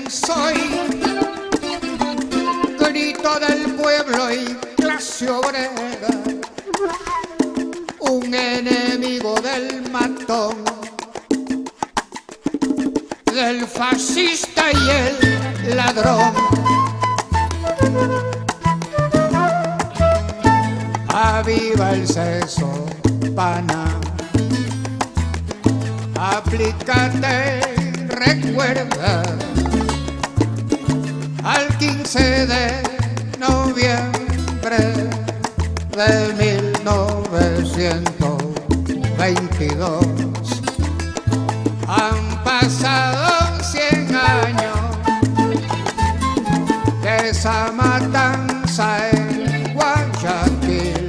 quién soy, grito del pueblo y clase obrera, un enemigo del matón, del fascista y el ladrón. Aviva el seso, pana, aplícate, recuerda, al 15 de noviembre de 1922. Han pasado 100 años de esa matanza en Guayaquil.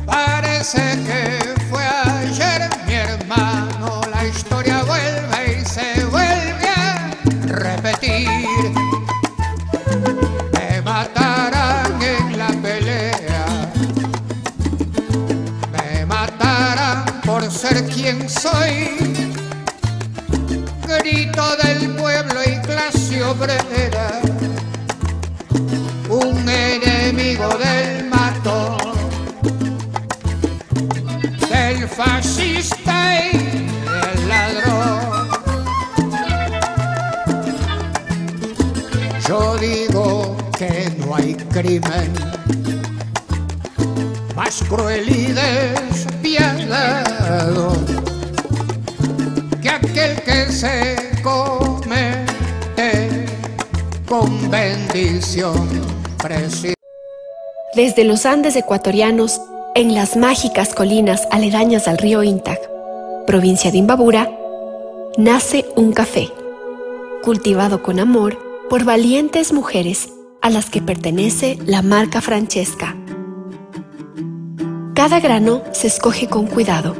Parece que fue ayer, mi hermano, la historia vuelve y se vuelve a repetir. Me matarán en la pelea, me matarán por ser quien soy, grito del pueblo y clase obrera, un enemigo del matón, del fascista y del ladrón. Yo digo que no hay crimen más cruel y despiadado que aquel que se comete con bendición presidente. Desde los Andes ecuatorianos, en las mágicas colinas aledañas al río Intac, provincia de Imbabura, nace un café, cultivado con amor por valientes mujeres a las que pertenece la marca Francesca. Cada grano se escoge con cuidado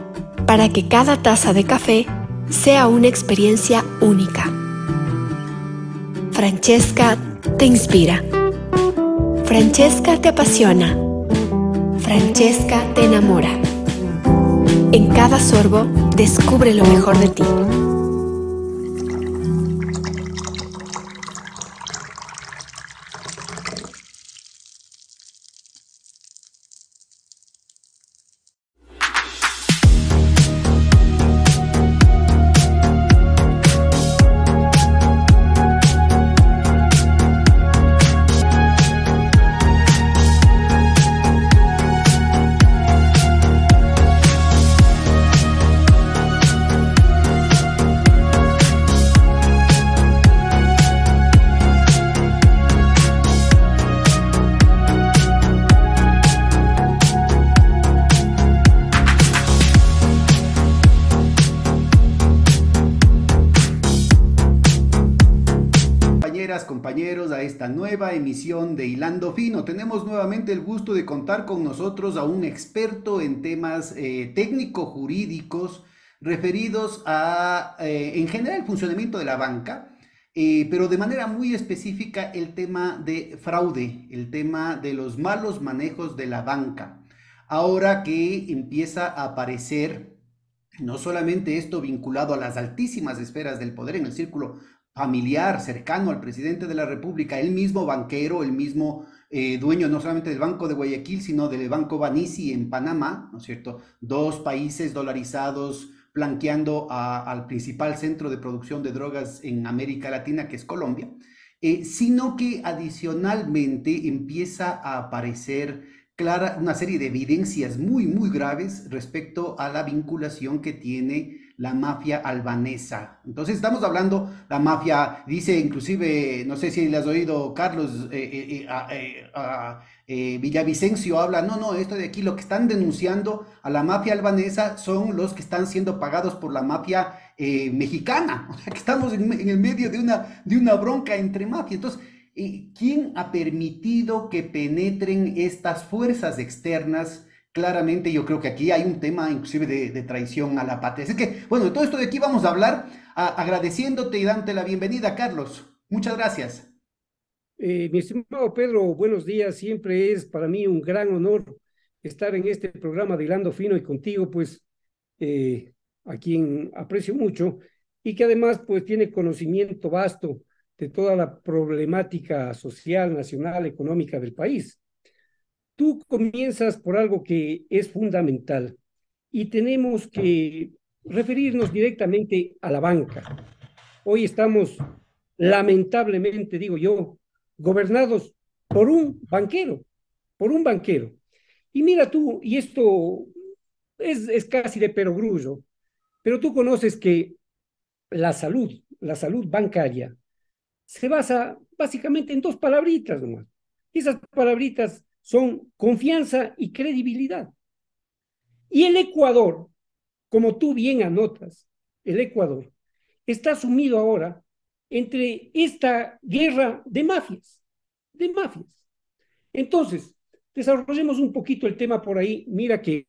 para que cada taza de café sea una experiencia única. Francesca te inspira. Francesca te apasiona. Francesca te enamora. En cada sorbo, descubre lo mejor de ti. Compañeros, a esta nueva emisión de Hilando Fino. Tenemos nuevamente el gusto de contar con nosotros a un experto en temas técnico-jurídicos referidos a, en general, el funcionamiento de la banca, pero de manera muy específica el tema de fraude, el tema de los malos manejos de la banca. Ahora que empieza a aparecer no solamente esto vinculado a las altísimas esferas del poder en el círculo familiar, cercano al presidente de la República, el mismo banquero, el mismo dueño no solamente del Banco de Guayaquil, sino del Banco Banissi en Panamá, ¿no es cierto? Dos países dolarizados flanqueando al principal centro de producción de drogas en América Latina, que es Colombia, sino que adicionalmente empieza a aparecer una serie de evidencias muy, muy graves respecto a la vinculación que tiene la mafia albanesa. Entonces estamos hablando, la mafia, dice inclusive, no sé si le has oído, Carlos, Villavicencio habla, no, esto de aquí, lo que están denunciando a la mafia albanesa son los que están siendo pagados por la mafia mexicana. O sea, que estamos en el medio de una bronca entre mafia. Entonces, ¿quién ha permitido que penetren estas fuerzas externas? Claramente yo creo que aquí hay un tema inclusive de traición a la patria. Así que, bueno, de todo esto de aquí vamos a hablar, agradeciéndote y dándote la bienvenida, Carlos. Muchas gracias. Mi estimado Pedro, buenos días. Siempre es para mí un gran honor estar en este programa de Hilando Fino y contigo, pues, a quien aprecio mucho y que además, pues, tiene conocimiento vasto de toda la problemática social, nacional, económica del país. Tú comienzas por algo que es fundamental y tenemos que referirnos directamente a la banca. Hoy estamos, lamentablemente, digo yo, gobernados por un banquero, por un banquero. Y mira tú, y esto es casi de perogrullo, pero tú conoces que la salud bancaria, se basa básicamente en dos palabritas nomás. Esas palabritas son confianza y credibilidad. Y el Ecuador, como tú bien anotas, el Ecuador está sumido ahora entre esta guerra de mafias, de mafias. Entonces, desarrollemos un poquito el tema por ahí. Mira que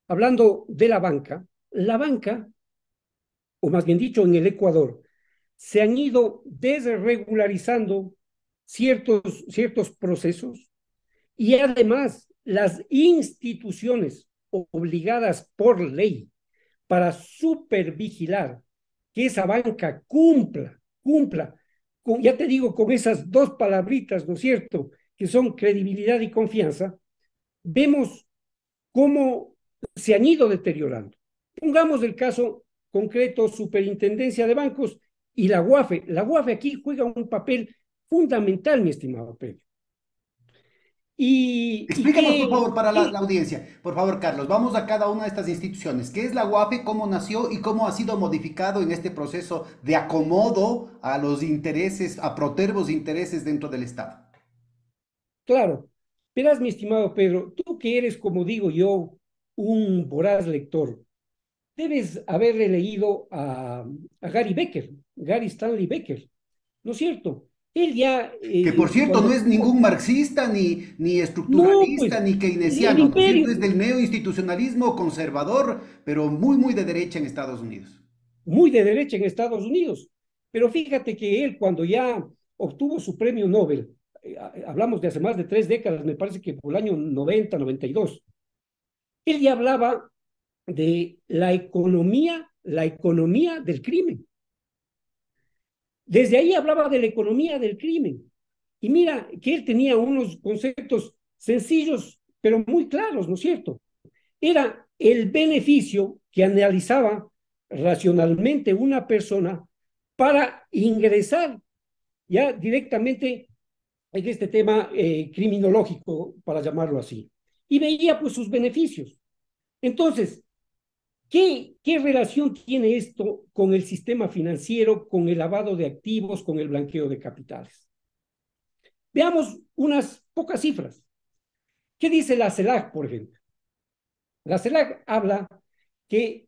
hablando de la banca, o más bien dicho, en el Ecuador, se han ido desregularizando ciertos procesos y además las instituciones obligadas por ley para supervigilar que esa banca cumpla, ya te digo, con esas dos palabritas, ¿no es cierto?, que son credibilidad y confianza, vemos cómo se han ido deteriorando. Pongamos el caso concreto, Superintendencia de Bancos y la UAFE. La UAFE aquí juega un papel fundamental, mi estimado Pedro. Explícanos, por favor, para la audiencia. Por favor, Carlos, vamos a cada una de estas instituciones. ¿Qué es la UAFE? ¿Cómo nació y cómo ha sido modificado en este proceso de acomodo a los intereses, a protervos intereses dentro del Estado? Claro, verás, mi estimado Pedro, tú que eres, como digo yo, un voraz lector, debes haberle leído a Gary Becker, Gary Stanley Becker, ¿no es cierto? Él ya... Que por cierto no es ningún marxista, ni No, estructuralista, pues, ni el keynesiano, ¿no es cierto? imperio, Es del neoinstitucionalismo conservador, pero muy, muy de derecha en Estados Unidos. muy de derecha en Estados Unidos, pero fíjate que él cuando ya obtuvo su premio Nobel, hablamos de hace más de 3 décadas, me parece que por el año 90, 92, él ya hablaba de la economía del crimen. Desde ahí hablaba de la economía del crimen. Y mira que él tenía unos conceptos sencillos, pero muy claros, ¿no es cierto? Era el beneficio que analizaba racionalmente una persona para ingresar ya directamente en este tema criminológico, para llamarlo así. Y veía pues sus beneficios. Entonces, ¿qué relación tiene esto con el sistema financiero, con el lavado de activos, con el blanqueo de capitales? Veamos unas pocas cifras. ¿Qué dice la CELAC, por ejemplo? La CELAC habla que,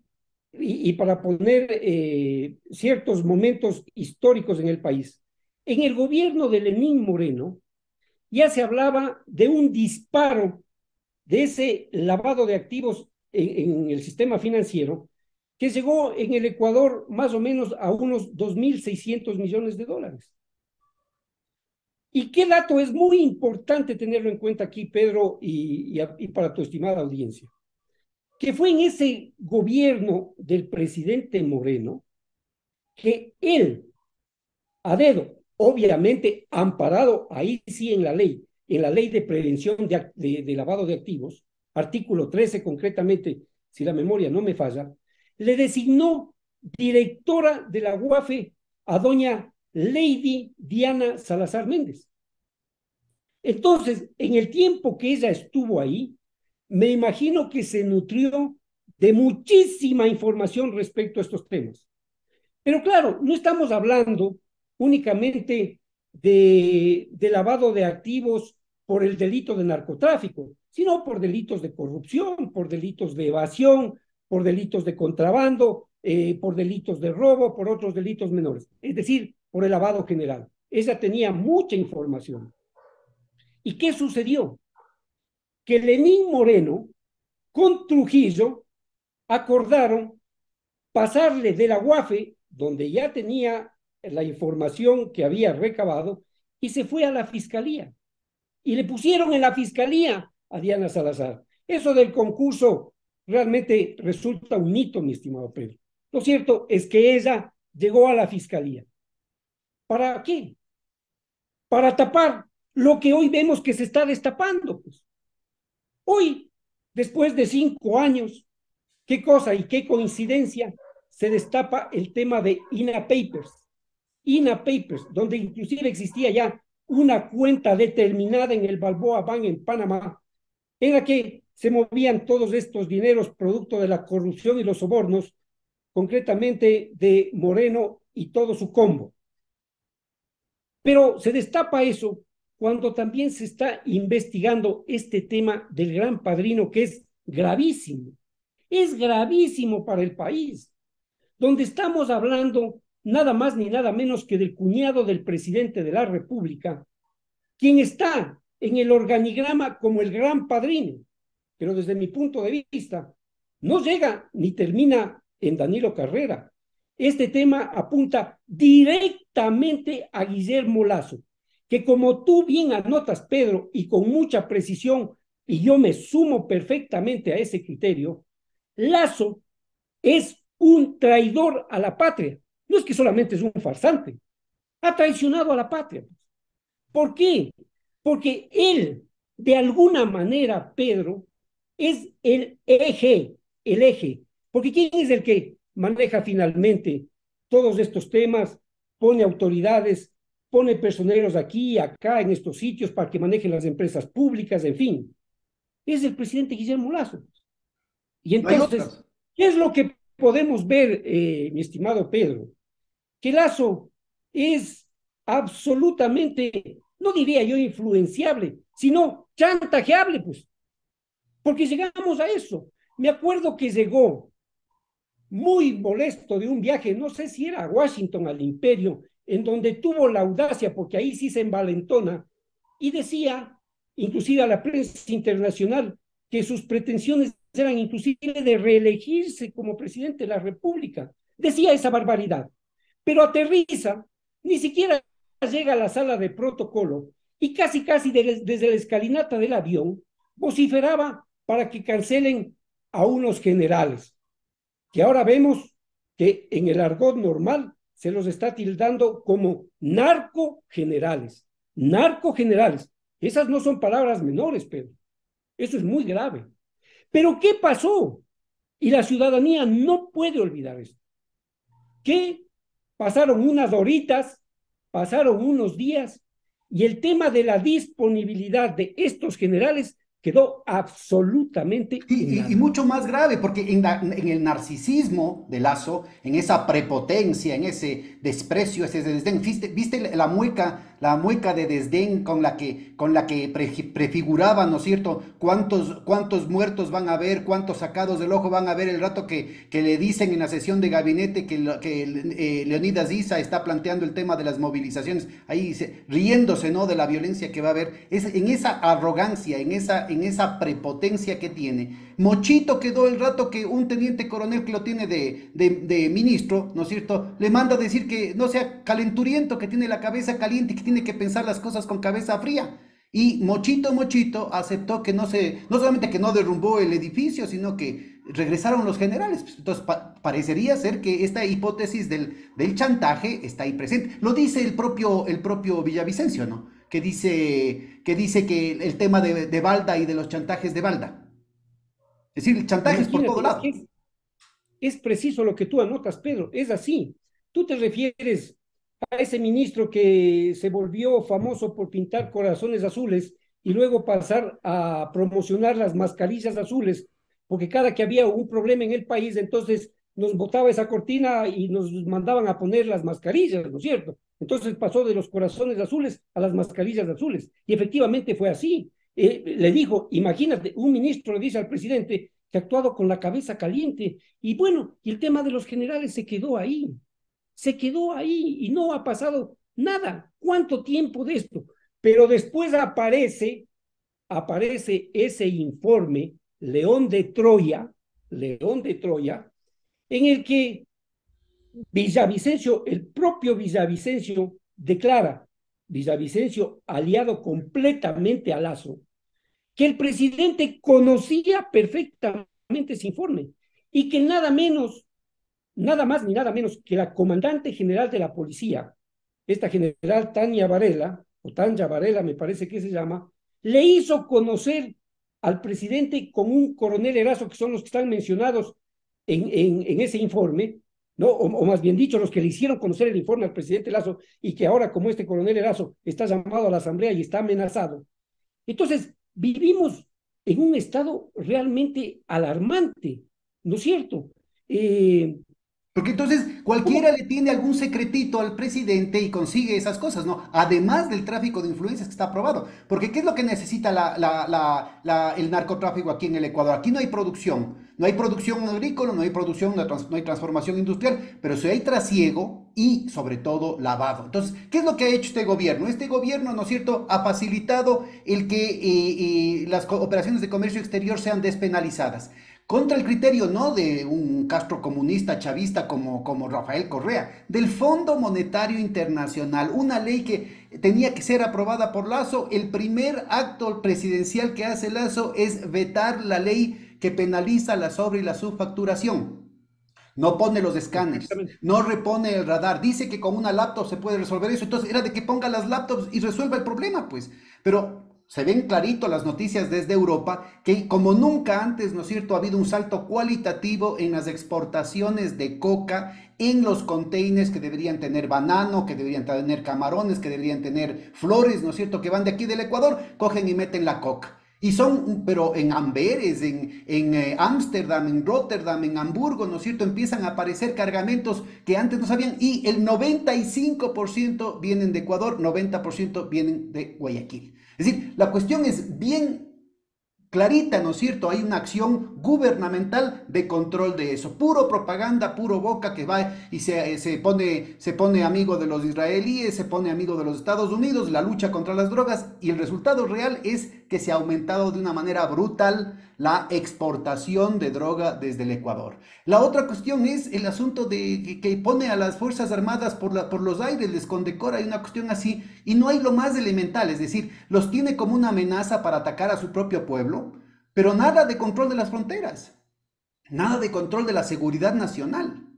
y para poner ciertos momentos históricos en el país, en el gobierno de Lenín Moreno ya se hablaba de un disparo de ese lavado de activos en el sistema financiero que llegó en el Ecuador más o menos a unos 2.600 millones de dólares. ¿Y qué dato es muy importante tenerlo en cuenta aquí, Pedro, y para tu estimada audiencia? Que fue en ese gobierno del presidente Moreno que él, a dedo, obviamente amparado ahí sí en la ley de prevención de lavado de activos, artículo 13 concretamente, si la memoria no me falla, le designó directora de la UAFE a doña Lady Diana Salazar Méndez. Entonces, en el tiempo que ella estuvo ahí, me imagino que se nutrió de muchísima información respecto a estos temas. Pero claro, no estamos hablando únicamente de lavado de activos por el delito de narcotráfico, sino por delitos de corrupción, por delitos de evasión, por delitos de contrabando, por delitos de robo, por otros delitos menores, es decir, por el lavado general. Ella tenía mucha información. ¿Y qué sucedió? Que Lenín Moreno con Trujillo acordaron pasarle de la UAFE, donde ya tenía la información que había recabado, y se fue a la fiscalía. Y le pusieron en la fiscalía a Diana Salazar. Eso del concurso realmente resulta un mito, mi estimado Pedro. Lo cierto es que ella llegó a la fiscalía. ¿Para qué? Para tapar lo que hoy vemos que se está destapando. Pues. Hoy, después de 5 años, qué cosa y qué coincidencia, se destapa el tema de INA Papers, donde inclusive existía ya una cuenta determinada en el Balboa Bank en Panamá, en la que se movían todos estos dineros producto de la corrupción y los sobornos, concretamente de Moreno y todo su combo. Pero se destapa eso cuando también se está investigando este tema del Gran Padrino, que es gravísimo para el país, donde estamos hablando nada más ni nada menos que del cuñado del presidente de la República, quien está en el organigrama como el Gran Padrino, pero desde mi punto de vista no llega ni termina en Danilo Carrera. Este tema apunta directamente a Guillermo Lasso, que como tú bien anotas, Pedro, y con mucha precisión, y yo me sumo perfectamente a ese criterio, Lasso es un traidor a la patria. No es que solamente es un farsante, ha traicionado a la patria. ¿Por qué? Porque él, de alguna manera, Pedro, es el eje. Porque ¿quién es el que maneja finalmente todos estos temas? Pone autoridades, pone personeros aquí y acá en estos sitios para que manejen las empresas públicas, en fin. Es el presidente Guillermo Lasso. Y No hay entonces, otras. ¿qué es lo que podemos ver, mi estimado Pedro? Que Lasso es absolutamente, no diría yo influenciable, sino chantajeable, pues, porque llegamos a eso. Me acuerdo que llegó muy molesto de un viaje, no sé si era a Washington, al Imperio, en donde tuvo la audacia, porque ahí sí se envalentona, y decía, inclusive a la prensa internacional, que sus pretensiones eran inclusive de reelegirse como presidente de la República. Decía esa barbaridad, pero aterriza, ni siquiera llega a la sala de protocolo y casi desde la escalinata del avión vociferaba para que cancelen a unos generales, que ahora vemos que en el argot normal se los está tildando como narcogenerales. Narcogenerales. Esas no son palabras menores, Pedro. Eso es muy grave. Pero ¿qué pasó? Y la ciudadanía no puede olvidar esto. Que pasaron unas horitas, pasaron unos días, y el tema de la disponibilidad de estos generales quedó absolutamente en Y nada. mucho más grave, porque en el narcisismo de Lazo, en esa prepotencia, en ese desprecio, ese desdén, ¿viste la mueca de desdén con la que prefiguraba, ¿no es cierto? Cuántos muertos van a haber, cuántos sacados del ojo van a haber el rato que le dicen en la sesión de gabinete que Leonidas Issa está planteando el tema de las movilizaciones, ahí riéndose, ¿no? De la violencia que va a haber, en esa arrogancia, en esa prepotencia que tiene. Mochito quedó el rato que un teniente coronel que lo tiene de ministro, ¿no es cierto?, le manda a decir que no sea calenturiento, que tiene la cabeza caliente y que tiene que pensar las cosas con cabeza fría. Y Mochito aceptó que no solamente que no derrumbó el edificio, sino que regresaron los generales. Entonces parecería ser que esta hipótesis del chantaje está ahí presente. Lo dice el propio Villavicencio, ¿no? Que dice que el tema de Balda y de los chantajes de Balda. Es decir, el chantaje es por todo Imagínate, es que lado. es preciso lo que tú anotas, Pedro, es así. Tú te refieres a ese ministro que se volvió famoso por pintar corazones azules y luego pasar a promocionar las mascarillas azules, porque cada que había un problema en el país, entonces nos botaba esa cortina y nos mandaban a poner las mascarillas, ¿no es cierto? Entonces pasó de los corazones azules a las mascarillas azules. Y efectivamente fue así. Le dijo, imagínate, un ministro le dice al presidente que ha actuado con la cabeza caliente. Y bueno, y el tema de los generales se quedó ahí y no ha pasado nada. ¿Cuánto tiempo de esto? Pero después aparece ese informe, León de Troya, en el que Villavicencio, el propio Villavicencio declara, Villavicencio aliado completamente a Lasso, que el presidente conocía perfectamente ese informe y que nada más ni nada menos que la comandante general de la policía, esta general Tania Varela, o Tanja Varela me parece que se llama, le hizo conocer al presidente con un coronel Erazo, que son los que están mencionados en ese informe, ¿no? O más bien dicho, los que le hicieron conocer el informe al presidente Lazo y que ahora, como este coronel Erazo está llamado a la asamblea y está amenazado. Entonces, vivimos en un estado realmente alarmante, ¿no es cierto? Porque entonces ¿Cómo? cualquiera le tiene algún secretito al presidente y consigue esas cosas, ¿no? Además del tráfico de influencias que está aprobado. Porque ¿qué es lo que necesita el narcotráfico aquí en el Ecuador? Aquí no hay producción. No hay producción agrícola, no hay producción, no hay transformación industrial, pero sí hay trasiego y sobre todo lavado. Entonces, ¿qué es lo que ha hecho este gobierno? Este gobierno, ¿no es cierto?, ha facilitado el que las operaciones de comercio exterior sean despenalizadas contra el criterio no de un Castro comunista chavista como Rafael Correa, del Fondo Monetario Internacional, una ley que tenía que ser aprobada por Lazo. El primer acto presidencial que hace Lazo es vetar la ley que penaliza la sobre y la subfacturación. No pone los escáneres, Exactamente. no repone el radar, dice que con una laptop se puede resolver eso, entonces era de que ponga las laptops y resuelva el problema, pues. Pero se ven clarito las noticias desde Europa que como nunca antes, ¿no es cierto?, ha habido un salto cualitativo en las exportaciones de coca en los containers que deberían tener banano, que deberían tener camarones, que deberían tener flores, ¿no es cierto?, que van de aquí del Ecuador, cogen y meten la coca. Y son, pero en Amberes, en Ámsterdam, en Rotterdam, en Hamburgo, ¿no es cierto? Empiezan a aparecer cargamentos que antes no sabían y el 95% vienen de Ecuador, 90% vienen de Guayaquil. Es decir, la cuestión es bien clarita, ¿no es cierto? Hay una acción gubernamental de control de eso. Puro propaganda, puro boca que va y se pone amigo de los israelíes, se pone amigo de los Estados Unidos, la lucha contra las drogas y el resultado real es que se ha aumentado de una manera brutal la exportación de droga desde el Ecuador. La otra cuestión es el asunto de que pone a las Fuerzas Armadas por los aires, les condecora, hay una cuestión así, y no hay lo más elemental, es decir, los tiene como una amenaza para atacar a su propio pueblo, pero nada de control de las fronteras, nada de control de la seguridad nacional.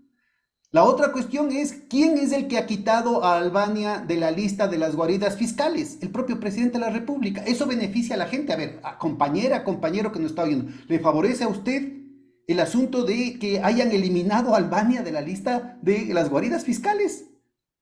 La otra cuestión es, ¿quién es el que ha quitado a Albania de la lista de las guaridas fiscales? El propio presidente de la República. Eso beneficia a la gente. A ver, a compañera, compañero que nos está oyendo, ¿le favorece a usted el asunto de que hayan eliminado a Albania de la lista de las guaridas fiscales?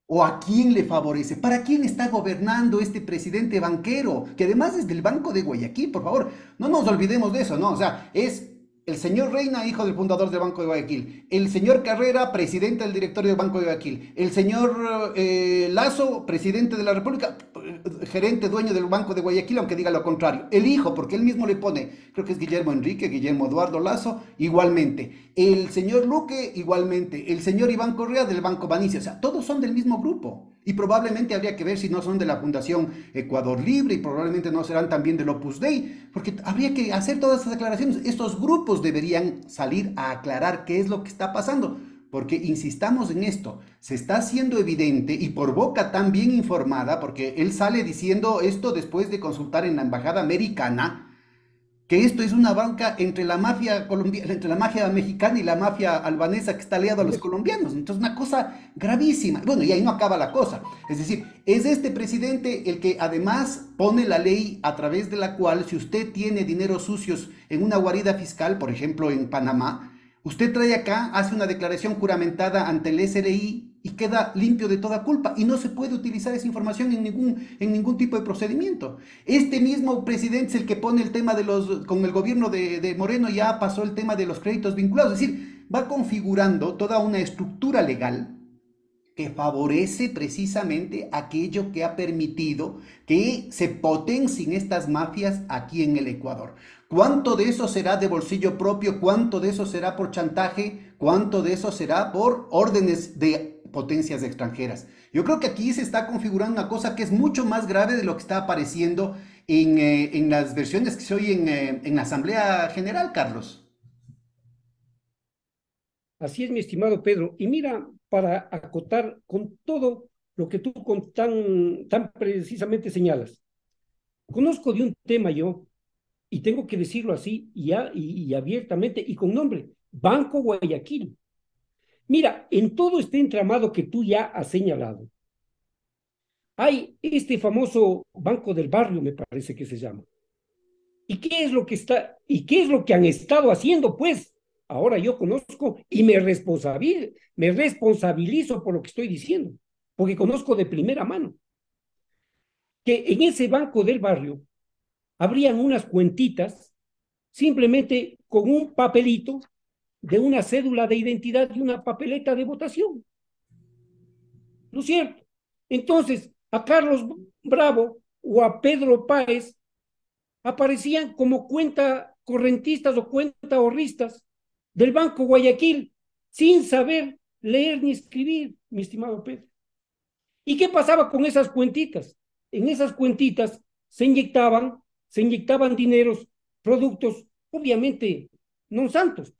¿O a quién le favorece? ¿Para quién está gobernando este presidente banquero? Que además es del Banco de Guayaquil, por favor. No nos olvidemos de eso, ¿no? O sea, es el señor Reina, hijo del fundador del Banco de Guayaquil. El señor Carrera, presidente del directorio del Banco de Guayaquil. El señor Lazo, presidente de la República, gerente, dueño del Banco de Guayaquil, aunque diga lo contrario. El hijo, porque él mismo le pone, creo que es Guillermo Enrique, Guillermo Eduardo Lazo, igualmente. El señor Luque, igualmente. El señor Iván Correa del Banco Banicia. O sea, todos son del mismo grupo. Y probablemente habría que ver si no son de la Fundación Ecuador Libre y probablemente no serán también del Opus Dei, porque habría que hacer todas estas aclaraciones. Estos grupos deberían salir a aclarar qué es lo que está pasando, porque insistamos en esto, se está haciendo evidente y por boca tan bien informada, porque él sale diciendo esto después de consultar en la embajada americana, que esto es una banca entre la mafia colombiana, entre la mafia mexicana y la mafia albanesa que está aliado a los colombianos. Entonces, una cosa gravísima. Bueno, y ahí no acaba la cosa. Es decir, es este presidente el que además pone la ley a través de la cual si usted tiene dineros sucios en una guarida fiscal, por ejemplo en Panamá, usted trae acá, hace una declaración juramentada ante el SRI y queda limpio de toda culpa y no se puede utilizar esa información en ningún tipo de procedimiento. Este mismo presidente es el que pone el tema con el gobierno de Moreno ya pasó el tema de los créditos vinculados, es decir, va configurando toda una estructura legal que favorece precisamente aquello que ha permitido que se potencien estas mafias aquí en el Ecuador. ¿Cuánto de eso será de bolsillo propio? ¿Cuánto de eso será por chantaje? ¿Cuánto de eso será por órdenes de potencias extranjeras? Yo creo que aquí se está configurando una cosa que es mucho más grave de lo que está apareciendo en las versiones que se oyen en la Asamblea General, Carlos. Así es, mi estimado Pedro. Y mira, para acotar con todo lo que tú tan precisamente señalas, conozco de un tema yo, y tengo que decirlo así y abiertamente y con nombre, Banco Guayaquil. Mira, en todo este entramado que tú ya has señalado, hay este famoso Banco del Barrio, me parece que se llama. ¿Y qué es lo que está, y qué es lo que han estado haciendo? Pues ahora yo conozco y me responsabilizo por lo que estoy diciendo, porque conozco de primera mano que en ese Banco del Barrio habrían unas cuentitas simplemente con un papelito de una cédula de identidad y una papeleta de votación. ¿No es cierto? Entonces, a Carlos Bravo o a Pedro Páez aparecían como cuenta correntistas o cuenta ahorristas del Banco Guayaquil, sin saber leer ni escribir, mi estimado Pedro. ¿Y qué pasaba con esas cuentitas? En esas cuentitas se inyectaban dineros, productos, obviamente, no santos.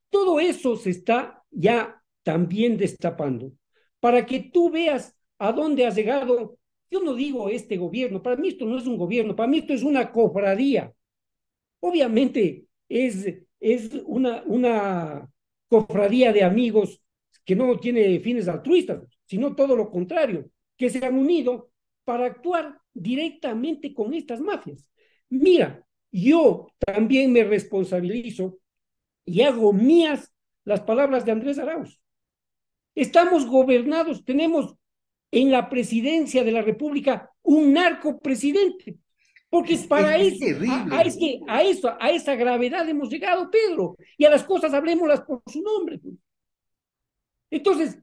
Todo eso se está ya también destapando para que tú veas a dónde has llegado. Yo no digo este gobierno, para mí esto no es un gobierno, para mí esto es una cofradía. Obviamente es una cofradía de amigos que no tiene fines altruistas, sino todo lo contrario, que se han unido para actuar directamente con estas mafias. Mira, yo también me responsabilizo y hago mías las palabras de Andrés Arauz. Estamos gobernados, tenemos en la presidencia de la República un narcopresidente. Porque para Es eso, terrible. a esa gravedad hemos llegado, Pedro, y a las cosas hablemoslas por su nombre. Pues. Entonces,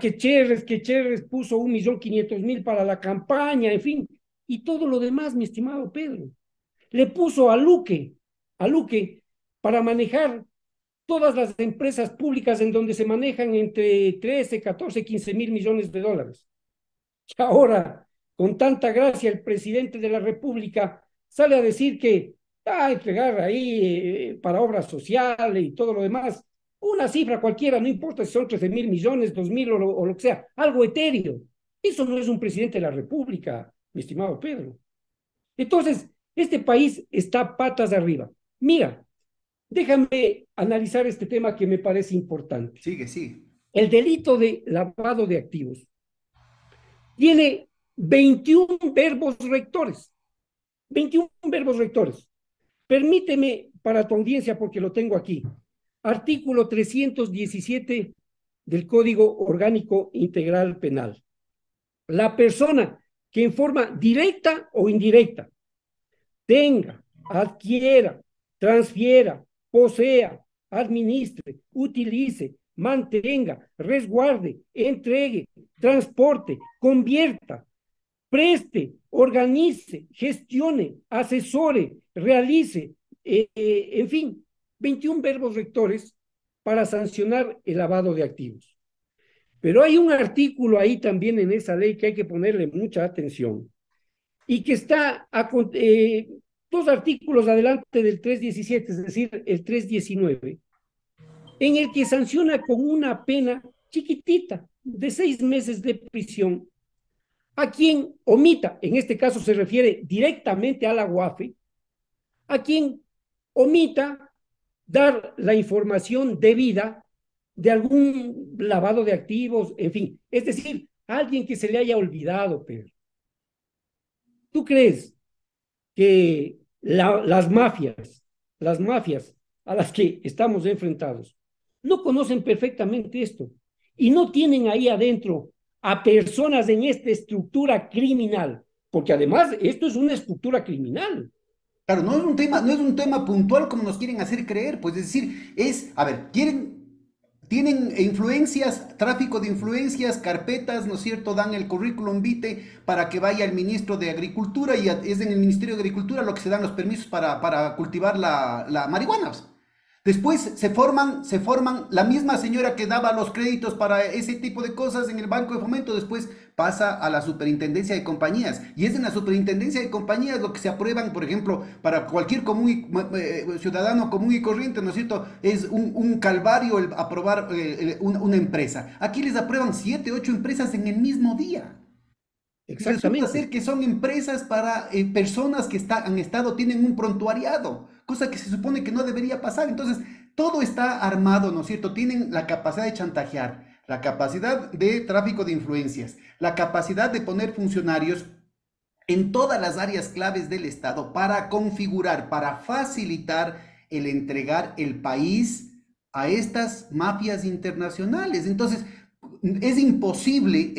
que Cherres puso 1.500.000 para la campaña, en fin, y todo lo demás, mi estimado Pedro. Le puso a Luque, para manejar todas las empresas públicas en donde se manejan entre 13, 14, 15.000 millones de dólares. Y ahora, con tanta gracia, el presidente de la República sale a decir que va a entregar ahí para obras sociales y todo lo demás, una cifra cualquiera, no importa si son 13.000 millones, 2.000 o lo que sea, algo etéreo. Eso no es un presidente de la República, mi estimado Pedro. Entonces, este país está patas arriba. Mira, déjame analizar este tema que me parece importante. Sigue, sigue. El delito de lavado de activos tiene 21 verbos rectores. 21 verbos rectores. Permíteme para tu audiencia, porque lo tengo aquí. Artículo 317 del Código Orgánico Integral Penal. La persona que en forma directa o indirecta tenga, adquiera, transfiera, posea, administre, utilice, mantenga, resguarde, entregue, transporte, convierta, preste, organice, gestione, asesore, realice, en fin, 21 verbos rectores para sancionar el lavado de activos. Pero hay un artículo ahí también en esa ley que hay que ponerle mucha atención y que está dos artículos adelante del 317, es decir, el 319, en el que sanciona con una pena chiquitita de 6 meses de prisión a quien omita, en este caso se refiere directamente a la UAFE, a quien omita dar la información debida de algún lavado de activos, en fin, es decir, a alguien que se le haya olvidado, Pedro. ¿Tú crees que las mafias a las que estamos enfrentados, no conocen perfectamente esto y no tienen ahí adentro a personas en esta estructura criminal? Porque además esto es una estructura criminal. Claro, no es un tema puntual como nos quieren hacer creer, pues es decir, a ver, tienen influencias, tráfico de influencias, carpetas, ¿no es cierto? Dan el currículum vitae para que vaya el ministro de Agricultura y es en el Ministerio de Agricultura lo que se dan los permisos para cultivar la marihuana. Después se forman, la misma señora que daba los créditos para ese tipo de cosas en el Banco de Fomento, después pasa a la Superintendencia de Compañías. Y es en la Superintendencia de Compañías lo que se aprueban, por ejemplo, para cualquier ciudadano común y corriente, ¿no es cierto? Es un calvario el aprobar una empresa. Aquí les aprueban 7, 8 empresas en el mismo día. Y resulta ser Exactamente. que son empresas para personas que tienen un prontuariado, cosa que se supone que no debería pasar. Entonces, todo está armado, ¿no es cierto? Tienen la capacidad de chantajear. la capacidad de tráfico de influencias, la capacidad de poner funcionarios en todas las áreas claves del Estado para configurar, para facilitar el entregar el país a estas mafias internacionales. Entonces, es imposible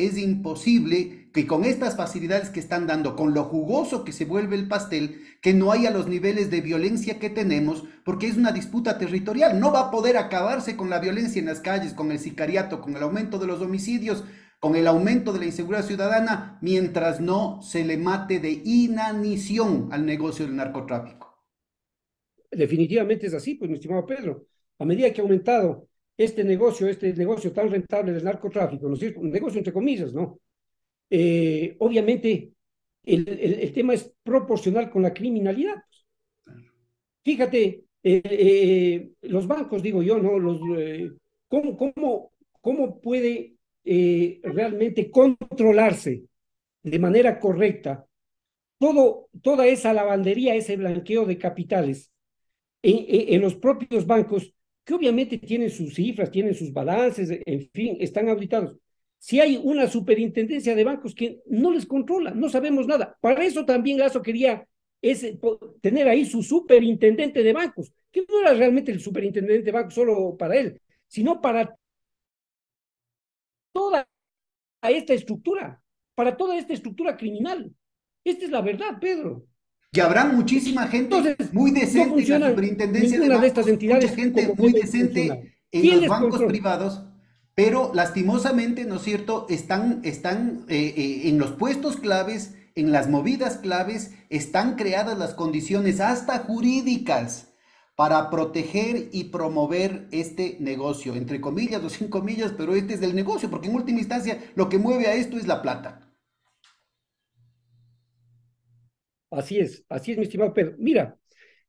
que con estas facilidades que están dando, con lo jugoso que se vuelve el pastel, que no haya los niveles de violencia que tenemos, porque es una disputa territorial. No va a poder acabarse con la violencia en las calles, con el sicariato, con el aumento de los homicidios, con el aumento de la inseguridad ciudadana, mientras no se le mate de inanición al negocio del narcotráfico. Definitivamente es así, pues, mi estimado Pedro. A medida que ha aumentado este negocio tan rentable del narcotráfico, ¿no es cierto? Un negocio entre comillas, ¿no? Obviamente el tema es proporcional con la criminalidad. Fíjate, los bancos, digo yo, ¿no? ¿Cómo puede realmente controlarse de manera correcta toda esa lavandería, ese blanqueo de capitales en los propios bancos, que obviamente tienen sus cifras, tienen sus balances, en fin, están auditados? Si hay una superintendencia de bancos que no les controla, no sabemos nada. Para eso también Lazo quería tener ahí su superintendente de bancos, que no era realmente el superintendente de bancos solo para él, sino para toda esta estructura, para toda esta estructura criminal. Esta es la verdad, Pedro. Y habrá muchísima gente Entonces, muy no decente en la funcionan superintendencia de ninguna de estas bancos, mucha entidades gente como muy deben funcionar. decente en ¿Quién los les bancos controla? privados, pero lastimosamente, ¿no es cierto?, están en los puestos claves, en las movidas claves, están creadas las condiciones hasta jurídicas para proteger y promover este negocio, entre comillas o sin comillas, pero este es el negocio, porque en última instancia lo que mueve a esto es la plata. Así es, mi estimado Pedro. Mira,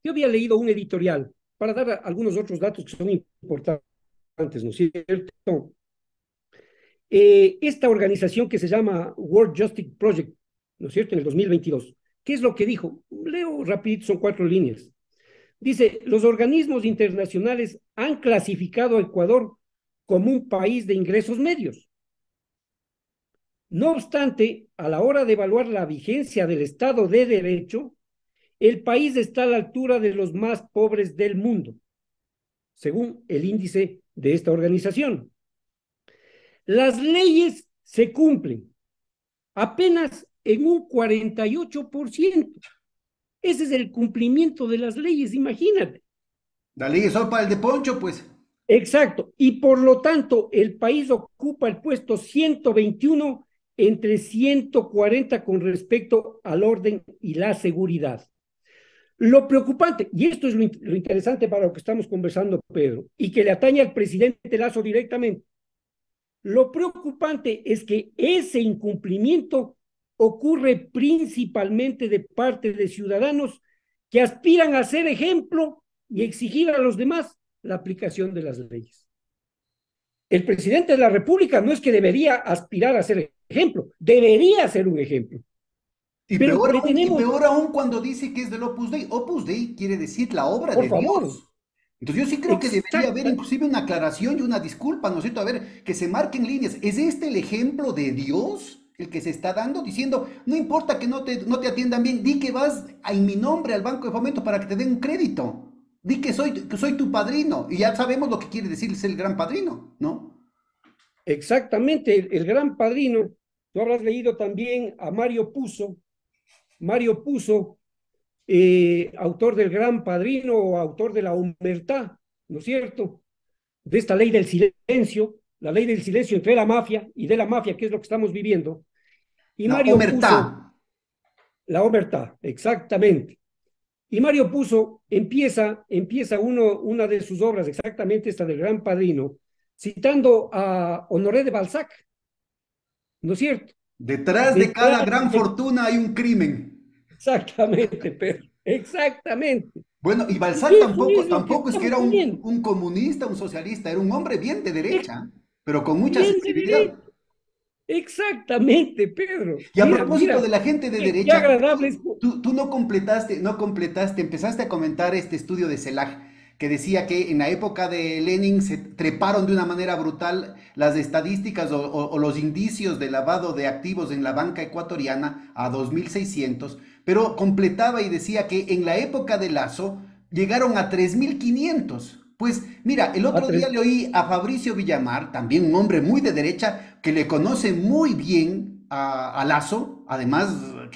yo había leído un editorial para dar algunos otros datos que son importantes, ¿no es cierto? Esta organización que se llama World Justice Project, ¿no es cierto?, en el 2022, ¿qué es lo que dijo? Leo rapidito, son 4 líneas. Dice, los organismos internacionales han clasificado a Ecuador como un país de ingresos medios. No obstante, a la hora de evaluar la vigencia del Estado de Derecho, el país está a la altura de los más pobres del mundo, según el índice de esta organización. Las leyes se cumplen apenas en un 48%. Ese es el cumplimiento de las leyes, imagínate. La ley es solo para el de Poncho, pues. Exacto. Y por lo tanto, el país ocupa el puesto 121 entre 140 con respecto al orden y la seguridad. Lo preocupante, y esto es lo interesante para lo que estamos conversando, Pedro, y que le atañe al presidente Lazo directamente, lo preocupante es que ese incumplimiento ocurre principalmente de parte de ciudadanos que aspiran a ser ejemplo y exigir a los demás la aplicación de las leyes. El presidente de la República no es que debería aspirar a ser ejemplo, debería ser un ejemplo. Y peor aún cuando dice que es del Opus Dei. Opus Dei quiere decir la obra Por de favor. Dios. Entonces yo sí creo que debería haber inclusive una aclaración y una disculpa, ¿no es cierto? A ver, que se marquen líneas. ¿Es este el ejemplo de Dios el que se está dando? Diciendo, no importa que no te atiendan bien, di que vas en mi nombre al Banco de Fomento para que te den un crédito. Di que soy tu padrino. Y ya sabemos lo que quiere decir ser el gran padrino, ¿no? Exactamente, el gran padrino. Tú habrás leído también a Mario Puzo, autor del Gran Padrino o autor de la Omertá, ¿no es cierto? De esta ley del silencio, la ley del silencio entre la mafia y de la mafia, que es lo que estamos viviendo. Y La Mario omertá. Puzo, la Omertá, exactamente. Y Mario Puzo empieza una de sus obras, exactamente esta del Gran Padrino, citando a Honoré de Balzac, ¿no es cierto? Detrás de cada gran fortuna hay un crimen. Exactamente, Pedro, exactamente. Bueno, y Balzac tampoco es que era un comunista, un socialista, era un hombre bien de derecha, pero con mucha sensibilidad. Exactamente, Pedro. Y a propósito de la gente de qué derecha, agradable es. tú no completaste, empezaste a comentar este estudio de CELAC, que decía que en la época de Lenin se treparon de una manera brutal las estadísticas o los indicios de lavado de activos en la banca ecuatoriana a 2.600, pero completaba y decía que en la época de Lazo llegaron a 3.500. Pues mira, el A otro día tres, le oí a Fabricio Villamar, también un hombre muy de derecha, que le conoce muy bien a Lazo, además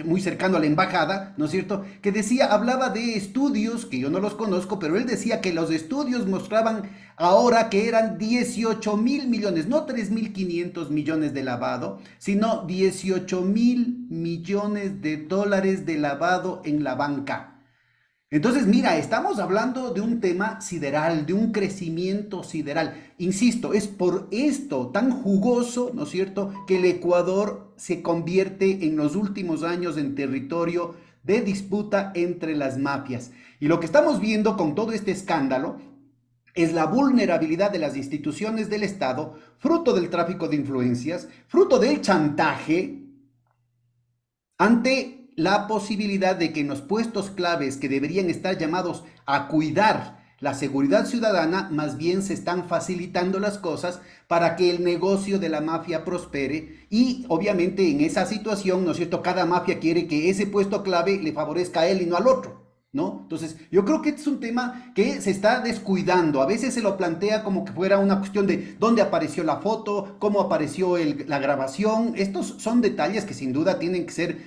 muy cercano a la embajada, ¿no es cierto? Que decía, hablaba de estudios, que yo no los conozco, pero él decía que los estudios mostraban ahora que eran 18.000 millones, no 3.500 millones de lavado, sino 18.000 millones de dólares de lavado en la banca. Entonces, mira, estamos hablando de un tema sideral, de un crecimiento sideral. Insisto, es por esto tan jugoso, ¿no es cierto?, que el Ecuador se convierte en los últimos años en territorio de disputa entre las mafias. Y lo que estamos viendo con todo este escándalo es la vulnerabilidad de las instituciones del Estado, fruto del tráfico de influencias, fruto del chantaje, ante la posibilidad de que en los puestos claves que deberían estar llamados a cuidar la seguridad ciudadana, más bien se están facilitando las cosas para que el negocio de la mafia prospere y obviamente en esa situación, ¿no es cierto?, cada mafia quiere que ese puesto clave le favorezca a él y no al otro, ¿no? Entonces, yo creo que este es un tema que se está descuidando. A veces se lo plantea como que fuera una cuestión de dónde apareció la foto, cómo apareció la grabación. Estos son detalles que sin duda tienen que ser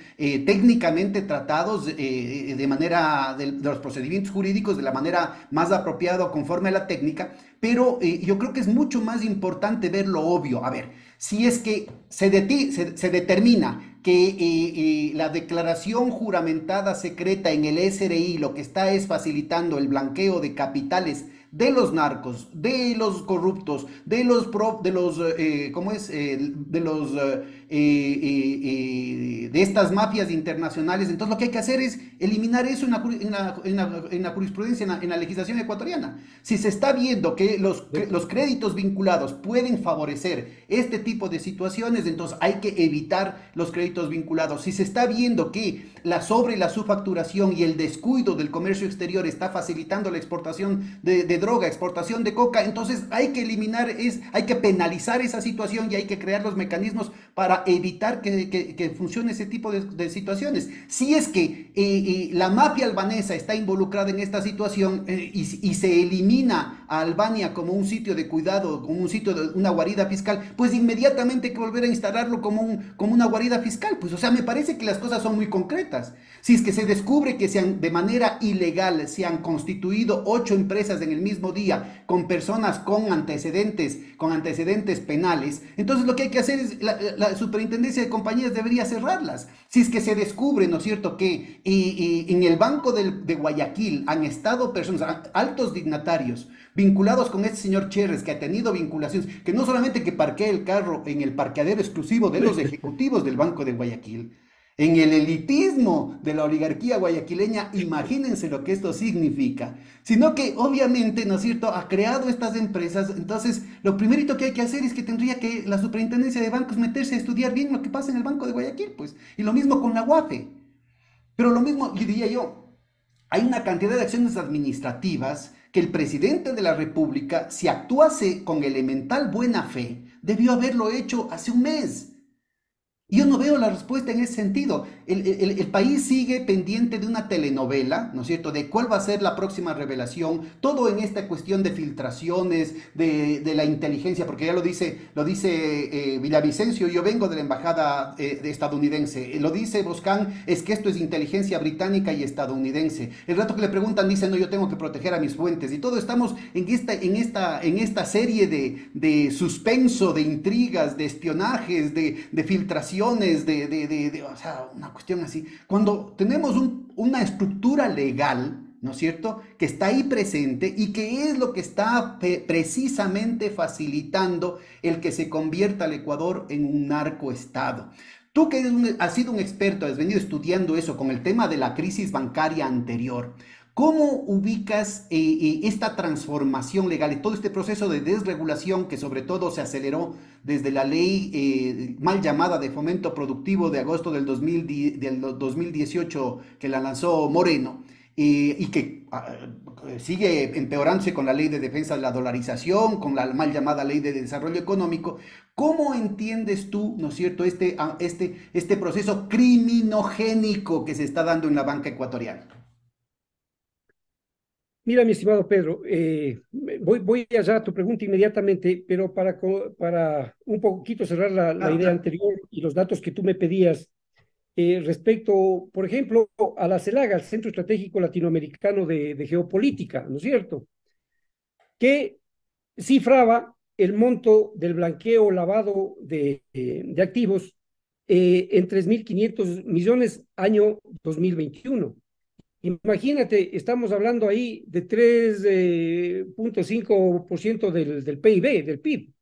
técnicamente tratados de manera de los procedimientos jurídicos de la manera más apropiada conforme a la técnica, pero yo creo que es mucho más importante ver lo obvio. A ver, si es que se determina que la declaración juramentada secreta en el SRI lo que está es facilitando el blanqueo de capitales de los narcos, de los corruptos, de estas mafias internacionales. Entonces lo que hay que hacer es eliminar eso en la jurisprudencia, en la legislación ecuatoriana. Si se está viendo que los créditos vinculados pueden favorecer este tipo de situaciones, entonces hay que evitar los créditos vinculados. Si se está viendo que la sobre y la subfacturación y el descuido del comercio exterior está facilitando la exportación de droga, exportación de coca, entonces hay que hay que penalizar esa situación y hay que crear los mecanismos para evitar que funcione ese tipo de situaciones. Si es que la mafia albanesa está involucrada en esta situación y se elimina a Albania como un sitio de cuidado, como un sitio de una guarida fiscal, pues inmediatamente hay que volver a instalarlo como una guarida fiscal. Pues, o sea, me parece que las cosas son muy concretas. Si es que se descubre que de manera ilegal se han constituido 8 empresas en el mismo día con personas con antecedentes penales, entonces lo que hay que hacer es la superintendencia de compañías debería cerrarlas. Si es que se descubre, ¿no es cierto?, que en el Banco de Guayaquil han estado personas, altos dignatarios, vinculados con este señor Cherres, que ha tenido vinculaciones, que no solamente que parquea el carro en el parqueadero exclusivo de los ejecutivos del Banco de Guayaquil, en el elitismo de la oligarquía guayaquileña, imagínense lo que esto significa, sino que obviamente, ¿no es cierto?, ha creado estas empresas. Entonces lo primerito que hay que hacer es que tendría que la superintendencia de bancos meterse a estudiar bien lo que pasa en el Banco de Guayaquil, pues, y lo mismo con la UAFE, pero lo mismo, yo diría yo, hay una cantidad de acciones administrativas que el presidente de la República, si actuase con elemental buena fe, debió haberlo hecho hace un mes. Yo no veo la respuesta en ese sentido. El país sigue pendiente de una telenovela, ¿no es cierto?, de cuál va a ser la próxima revelación, todo en esta cuestión de filtraciones, de la inteligencia, porque ya lo dice Villavicencio, yo vengo de la embajada estadounidense, lo dice Boscan, es que esto es inteligencia británica y estadounidense. El rato que le preguntan dice, no, yo tengo que proteger a mis fuentes, y todo estamos en esta serie de suspenso, de intrigas, de espionajes, de filtraciones, o sea, una cuestión así. Cuando tenemos una estructura legal, ¿no es cierto?, que está ahí presente y que es lo que está precisamente facilitando el que se convierta el Ecuador en un narcoestado. Tú que has sido un experto, has venido estudiando eso con el tema de la crisis bancaria anterior, ¿cómo ubicas esta transformación legal y todo este proceso de desregulación que sobre todo se aceleró desde la ley mal llamada de fomento productivo de agosto del 2018 que la lanzó Moreno? y que sigue empeorándose con la ley de defensa de la dolarización, con la mal llamada ley de desarrollo económico. ¿Cómo entiendes tú, ¿no es cierto?, este proceso criminogénico que se está dando en la banca ecuatoriana? Mira, mi estimado Pedro, voy allá a tu pregunta inmediatamente, pero para un poquito cerrar la Claro, idea claro. anterior y los datos que tú me pedías respecto, por ejemplo, a la CELAG, al Centro Estratégico Latinoamericano de Geopolítica, ¿no es cierto? Que cifraba el monto del blanqueo lavado de activos en 3.500 millones año 2021. Imagínate, estamos hablando ahí de 3,5% del PIB, del PIB.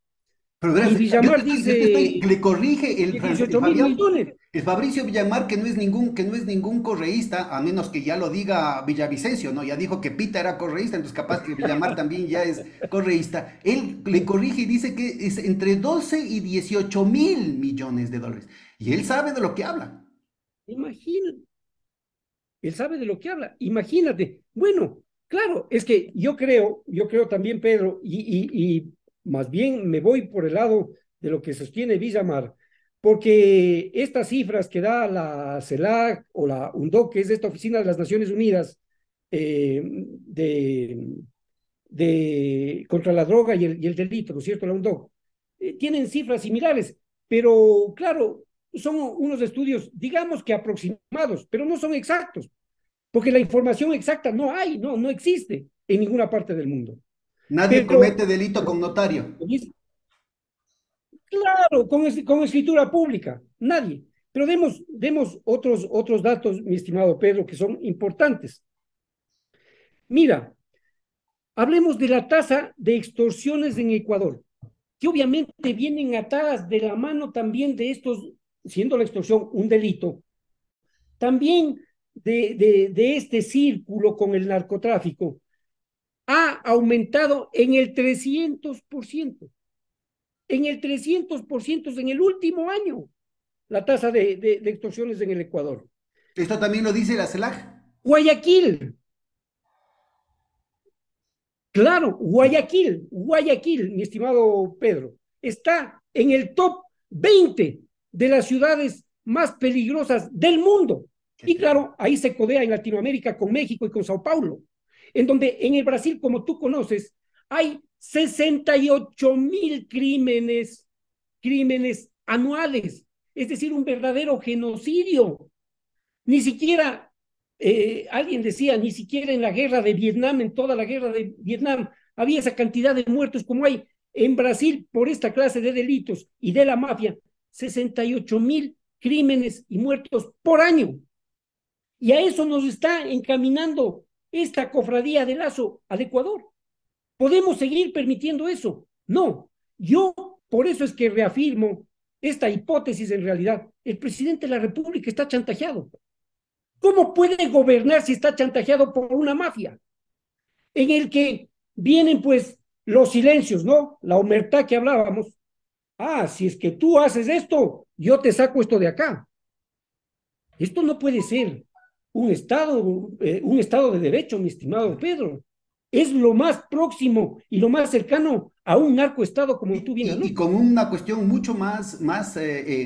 Pero Y verás, Villamar yo te estoy, dice le corrige que 18 mil millones. El Fabricio Villamar, que no es ningún correísta, a menos que ya lo diga Villavicencio, ¿no? Ya dijo que Pita era correísta, entonces capaz que Villamar también ya es correísta. Él le corrige y dice que es entre 12 y 18 mil millones de dólares. Y él sabe de lo que habla. Imagínate, él sabe de lo que habla. Imagínate. Bueno, claro, es que yo creo también, Pedro, y más bien me voy por el lado de lo que sostiene Villamar, porque estas cifras que da la CELAC o la UNDOC, que es esta Oficina de las Naciones Unidas de, contra la droga y el delito, ¿no es cierto? La UNDOC, tienen cifras similares, pero claro, son unos estudios, digamos que aproximados, pero no son exactos, porque la información exacta no hay, no existe en ninguna parte del mundo. Nadie Pero, comete delito con notario. claro, con escritura pública, nadie. Pero demos otros datos, mi estimado Pedro, que son importantes. Mira, hablemos de la tasa de extorsiones en Ecuador, que obviamente vienen atadas de la mano también de estos, siendo la extorsión un delito, también de este círculo con el narcotráfico, ha aumentado en el 300% en el último año, la tasa de extorsiones en el Ecuador. Esto también lo dice la CELAC. Guayaquil, claro, Guayaquil, mi estimado Pedro, está en el top 20 de las ciudades más peligrosas del mundo. Qué Y terrible. claro, ahí se codea en Latinoamérica con México y con Sao Paulo, en donde en el Brasil, como tú conoces, hay 68.000 crímenes anuales, es decir, un verdadero genocidio. Ni siquiera, alguien decía, ni siquiera en la guerra de Vietnam, en toda la guerra de Vietnam, había esa cantidad de muertos como hay en Brasil por esta clase de delitos y de la mafia, 68.000 crímenes y muertos por año. Y a eso nos está encaminando esta cofradía de Lazo al Ecuador. ¿Podemos seguir permitiendo eso? No. Yo por eso es que reafirmo esta hipótesis en realidad. El presidente de la República está chantajeado. ¿Cómo puede gobernar si está chantajeado por una mafia? En el que vienen pues los silencios, ¿no? La omertá que hablábamos. Ah, si es que tú haces esto, yo te saco esto de acá. Esto no puede ser un estado de derecho, mi estimado Pedro. Es lo más próximo y lo más cercano a un narcoestado, como tú bien Y anotas. con una cuestión mucho más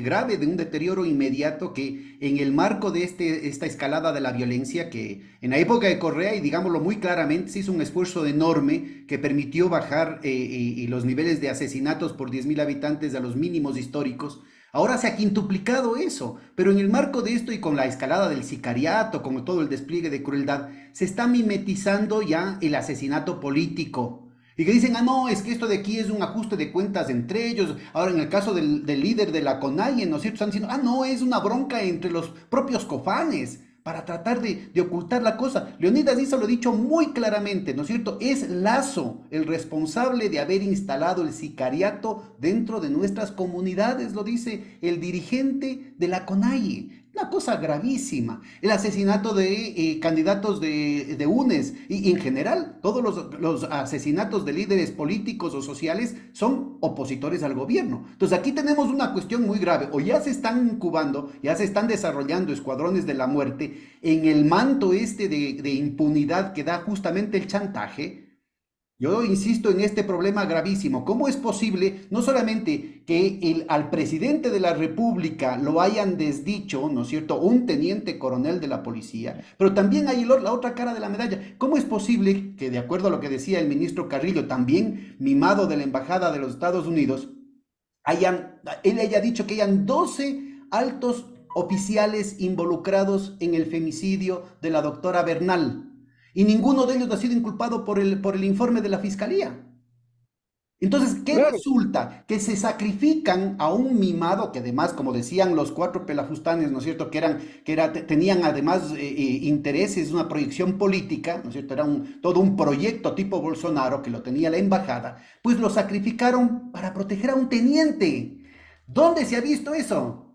grave de un deterioro inmediato que en el marco de esta escalada de la violencia que en la época de Correa, y digámoslo muy claramente, se hizo un esfuerzo enorme que permitió bajar y los niveles de asesinatos por 10.000 habitantes a los mínimos históricos. Ahora se ha quintuplicado eso, pero en el marco de esto y con la escalada del sicariato, con todo el despliegue de crueldad, se está mimetizando ya el asesinato político. Y que dicen, ah, no, es que esto de aquí es un ajuste de cuentas entre ellos. Ahora, en el caso del líder de la CONAIE, ¿no es cierto? Están diciendo, ah, no, es una bronca entre los propios cofanes para tratar de ocultar la cosa. Leonidas Díaz lo ha dicho muy claramente, ¿no es cierto? Es Lazo el responsable de haber instalado el sicariato dentro de nuestras comunidades, lo dice el dirigente de la CONAIE. Una cosa gravísima. El asesinato de candidatos de UNES y en general todos los asesinatos de líderes políticos o sociales son opositores al gobierno. Entonces aquí tenemos una cuestión muy grave. O ya se están incubando, ya se están desarrollando escuadrones de la muerte en el manto este de impunidad que da justamente el chantaje. Yo insisto en este problema gravísimo. ¿Cómo es posible no solamente que al presidente de la República lo hayan desdicho, ¿no es cierto?, un teniente coronel de la policía, pero también hay la otra cara de la medalla? ¿Cómo es posible que, de acuerdo a lo que decía el ministro Carrillo, también mimado de la Embajada de los Estados Unidos, él haya dicho que hayan 12 altos oficiales involucrados en el femicidio de la doctora Bernal? Y ninguno de ellos ha sido inculpado por el informe de la fiscalía. Entonces, ¿qué Claro, resulta? Que se sacrifican a un mimado que además, como decían los cuatro pelafustanes, ¿no es cierto?, tenían además intereses, una proyección política, ¿no es cierto?, era todo un proyecto tipo Bolsonaro que lo tenía la embajada, pues lo sacrificaron para proteger a un teniente. ¿Dónde se ha visto eso?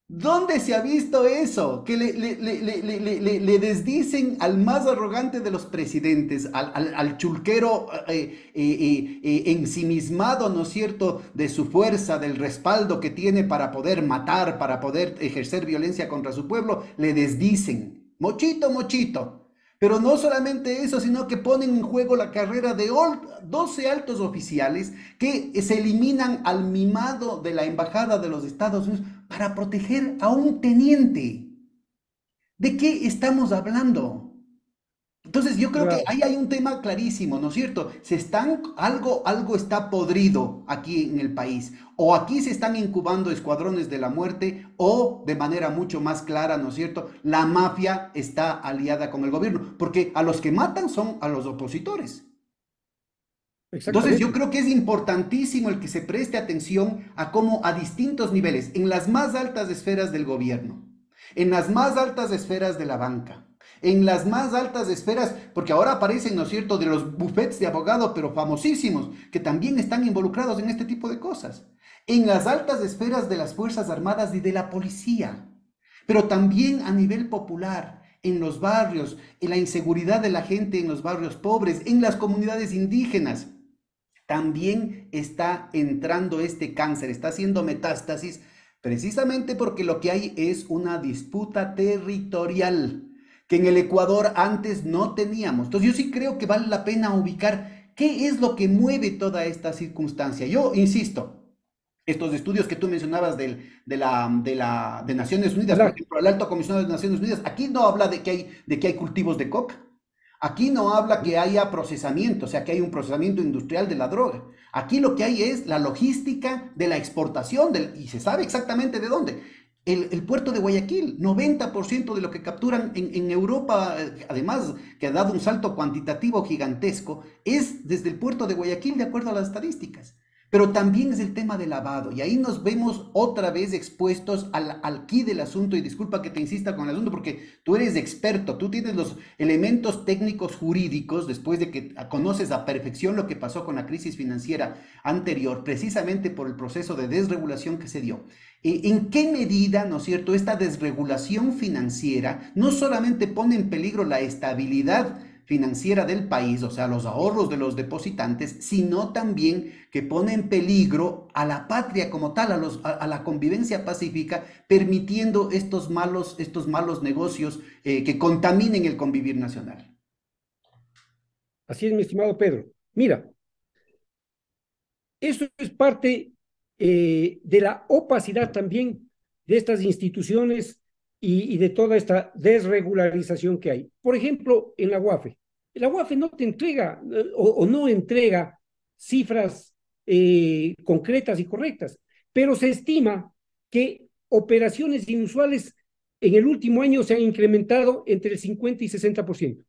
¿Dónde se ha visto eso? Que le desdicen al más arrogante de los presidentes, al chulquero ensimismado, ¿no es cierto?, de su fuerza, del respaldo que tiene para poder matar, para poder ejercer violencia contra su pueblo, le desdicen. Mochito, mochito. Pero no solamente eso, sino que ponen en juego la carrera de 12 altos oficiales que se eliminan al mimado de la Embajada de los Estados Unidos para proteger a un teniente. ¿De qué estamos hablando? Entonces yo creo que claro. ahí hay un tema clarísimo, ¿no es cierto? Algo está podrido aquí en el país. O aquí se están incubando escuadrones de la muerte, o de manera mucho más clara, ¿no es cierto?, la mafia está aliada con el gobierno, porque a los que matan son a los opositores. Entonces yo Exactamente. creo que es importantísimo el que se preste atención a cómo a distintos niveles, en las más altas esferas del gobierno, en las más altas esferas de la banca, en las más altas esferas, porque ahora aparecen, ¿no es cierto?, de los bufetes de abogados, pero famosísimos, que también están involucrados en este tipo de cosas, en las altas esferas de las Fuerzas Armadas y de la policía, pero también a nivel popular, en los barrios, en la inseguridad de la gente en los barrios pobres, en las comunidades indígenas. También está entrando este cáncer, está haciendo metástasis, precisamente porque lo que hay es una disputa territorial que en el Ecuador antes no teníamos. Entonces yo sí creo que vale la pena ubicar qué es lo que mueve toda esta circunstancia. Yo insisto, estos estudios que tú mencionabas de Naciones Unidas, por La- ejemplo, el Alto Comisionado de Naciones Unidas, aquí no habla de que hay cultivos de coca. Aquí no habla que haya procesamiento, o sea, que hay un procesamiento industrial de la droga. Aquí lo que hay es la logística de la exportación, y se sabe exactamente de dónde. El puerto de Guayaquil, 90% de lo que capturan en Europa, además que ha dado un salto cuantitativo gigantesco, es desde el puerto de Guayaquil, de acuerdo a las estadísticas. Pero también es el tema de lavado, y ahí nos vemos otra vez expuestos al quid del asunto, y disculpa que te insista con el asunto, porque tú eres experto, tú tienes los elementos técnicos jurídicos, después de que conoces a perfección lo que pasó con la crisis financiera anterior, precisamente por el proceso de desregulación que se dio. ¿En qué medida, no es cierto, esta desregulación financiera no solamente pone en peligro la estabilidad financiera del país, o sea, los ahorros de los depositantes, sino también que pone en peligro a la patria como tal, a la convivencia pacífica, permitiendo estos malos negocios que contaminen el convivir nacional? Así es, mi estimado Pedro. Mira, eso es parte de la opacidad también de estas instituciones y de toda esta desregularización que hay. Por ejemplo, en la UAFE. La UAFE no te entrega o no entrega cifras concretas y correctas, pero se estima que operaciones inusuales en el último año se han incrementado entre el 50 y 60%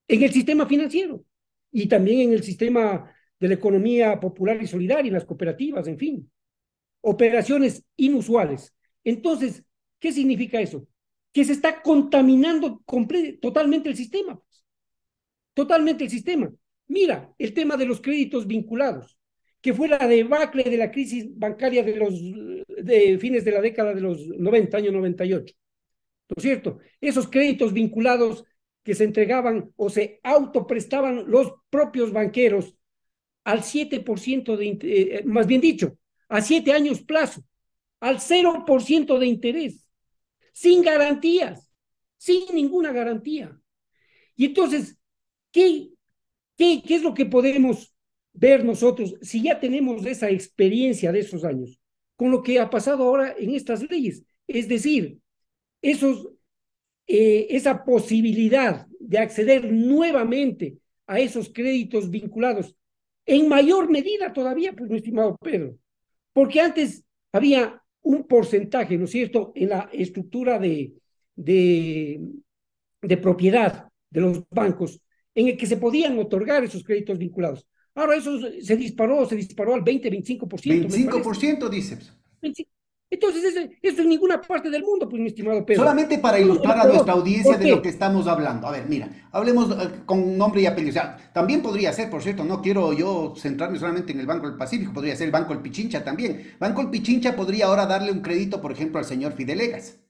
en el sistema financiero y también en el sistema de la economía popular y solidaria, en las cooperativas, en fin, operaciones inusuales. Entonces, ¿qué significa eso? Que se está contaminando totalmente el sistema, pues, totalmente el sistema. Mira, el tema de los créditos vinculados, que fue la debacle de la crisis bancaria de los de fines de la década de los 90, año 98, ¿no es cierto? Esos créditos vinculados que se entregaban o se autoprestaban los propios banqueros al 7% más bien dicho, a 7 años plazo, al 0% de interés, sin garantías, sin ninguna garantía. Y entonces, ¿qué, qué es lo que podemos ver nosotros si ya tenemos esa experiencia de esos años con lo que ha pasado ahora en estas leyes? Es decir, esos, esa posibilidad de acceder nuevamente a esos créditos vinculados en mayor medida todavía, pues, mi estimado Pedro, porque antes había un porcentaje, ¿no es cierto?, en la estructura de, de propiedad de los bancos en el que se podían otorgar esos créditos vinculados. Ahora eso se disparó al 20-25%, me parece. 25% dices. Entonces, eso en ninguna parte del mundo, pues, mi estimado Pedro. Solamente para Solo en ilustrar a Ecuador. nuestra audiencia ¿Por de lo qué? que estamos hablando. A ver, mira, hablemos con nombre y apellido. O sea, también podría ser, por cierto, no quiero yo centrarme solamente en el Banco del Pacífico, podría ser el Banco del Pichincha también. Banco del Pichincha podría ahora darle un crédito, por ejemplo, al señor Fidelegas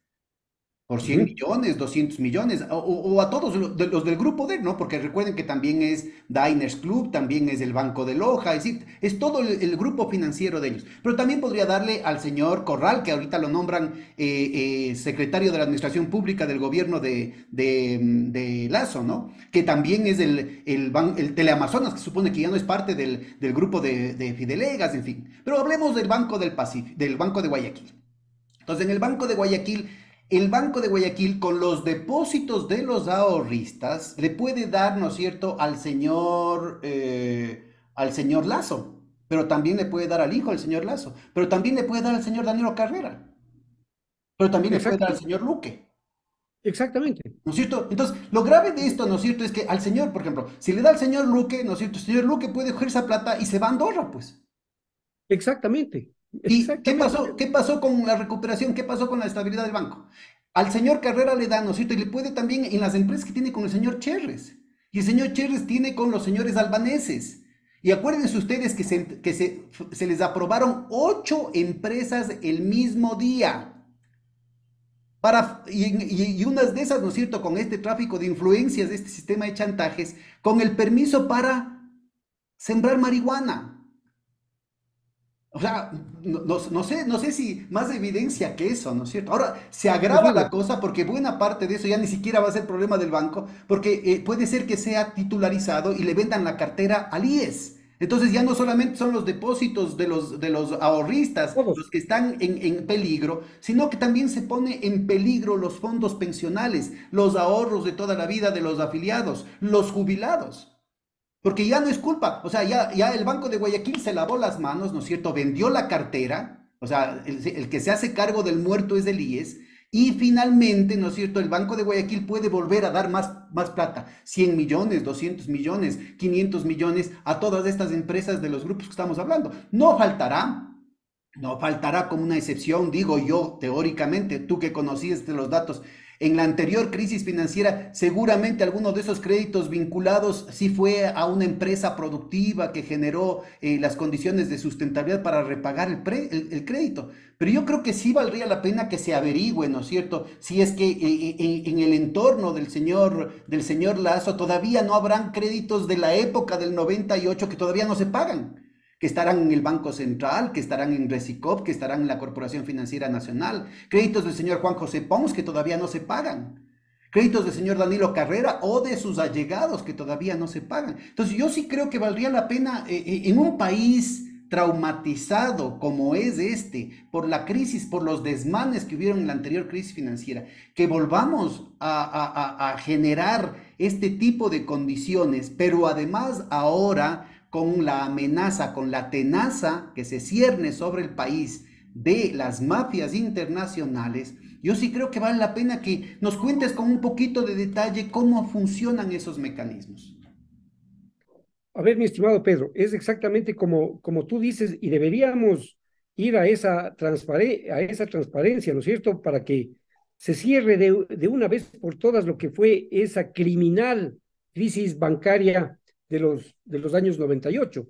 por 100 Ujú. millones, 200 millones, o a todos los del grupo D, ¿no? Porque recuerden que también es Diners Club, también es el Banco de Loja, es decir, es todo el grupo financiero de ellos. Pero también podría darle al señor Corral, que ahorita lo nombran secretario de la Administración Pública del gobierno de Lazo, ¿no? Que también es el Teleamazonas, que supone que ya no es parte del grupo de Fidelegas, en fin. Pero hablemos del Banco del Pacífico, del Banco de Guayaquil. Entonces, en el Banco de Guayaquil, con los depósitos de los ahorristas, le puede dar, ¿no es cierto?, al señor Lazo, pero también le puede dar al hijo del señor Lazo, pero también le puede dar al señor Danilo Carrera, pero también le puede dar al Exactamente, señor Luque. exactamente, ¿No es cierto? Entonces, lo grave de esto, ¿no es cierto?, es que al señor, por ejemplo, si le da al señor Luque, ¿no es cierto?, el señor Luque puede coger esa plata y se va a Andorra, pues. exactamente, ¿Y exactamente. qué pasó con la recuperación? ¿Qué pasó con la estabilidad del banco? Al señor Carrera le dan, ¿no es cierto? Y le puede también en las empresas que tiene con el señor Cherres. Y el señor Cherres tiene con los señores albaneses. Y acuérdense ustedes que se les aprobaron 8 empresas el mismo día. Y unas de esas, ¿no es cierto?, con este tráfico de influencias, de este sistema de chantajes, con el permiso para sembrar marihuana. O sea, no sé si más evidencia que eso, ¿no es cierto? Ahora, se agrava la Posible. cosa porque buena parte de eso ya ni siquiera va a ser problema del banco, porque puede ser que sea titularizado y le vendan la cartera al IES. Entonces ya no solamente son los depósitos de los ahorristas los Todos. que están en peligro, sino que también se pone en peligro los fondos pensionales, los ahorros de toda la vida de los afiliados, los jubilados. Porque ya no es culpa, o sea, ya el Banco de Guayaquil se lavó las manos, ¿no es cierto? Vendió la cartera, o sea, el que se hace cargo del muerto es el IES, y finalmente, ¿no es cierto? El Banco de Guayaquil puede volver a dar más plata, 100 millones, 200 millones, 500 millones a todas estas empresas de los grupos que estamos hablando. No faltará como una excepción, digo yo, teóricamente, tú que conociste los datos, en la anterior crisis financiera, seguramente alguno de esos créditos vinculados sí fue a una empresa productiva que generó las condiciones de sustentabilidad para repagar el crédito. Pero yo creo que sí valdría la pena que se averigüe, ¿no es cierto? Si es que en el entorno del señor Lazo todavía no habrán créditos de la época del 98 que todavía no se pagan, que estarán en el Banco Central, que estarán en Resicop, que estarán en la Corporación Financiera Nacional, créditos del señor Juan José Pons que todavía no se pagan, créditos del señor Danilo Carrera o de sus allegados que todavía no se pagan. Entonces yo sí creo que valdría la pena en un país traumatizado como es este, por la crisis, por los desmanes que hubieron en la anterior crisis financiera, que volvamos a generar este tipo de condiciones, pero además ahora con la amenaza, con la tenaza que se cierne sobre el país de las mafias internacionales. Yo sí creo que vale la pena que nos cuentes con un poquito de detalle cómo funcionan esos mecanismos. A ver, mi estimado Pedro, es exactamente como tú dices y deberíamos ir a esa transparencia, ¿no es cierto?, para que se cierre de una vez por todas lo que fue esa criminal crisis bancaria de los años 98.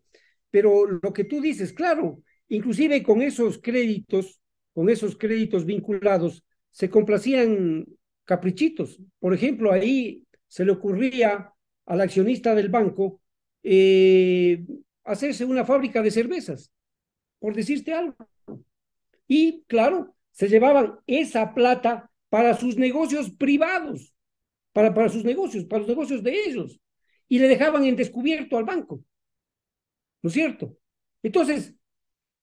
Pero lo que tú dices, claro, inclusive con esos créditos, con esos créditos vinculados, se complacían caprichitos. Por ejemplo, ahí se le ocurría al accionista del banco hacerse una fábrica de cervezas, por decirte algo. Y claro, se llevaban esa plata para sus negocios privados, para sus negocios, para los negocios de ellos, y le dejaban en descubierto al banco, ¿no es cierto? Entonces,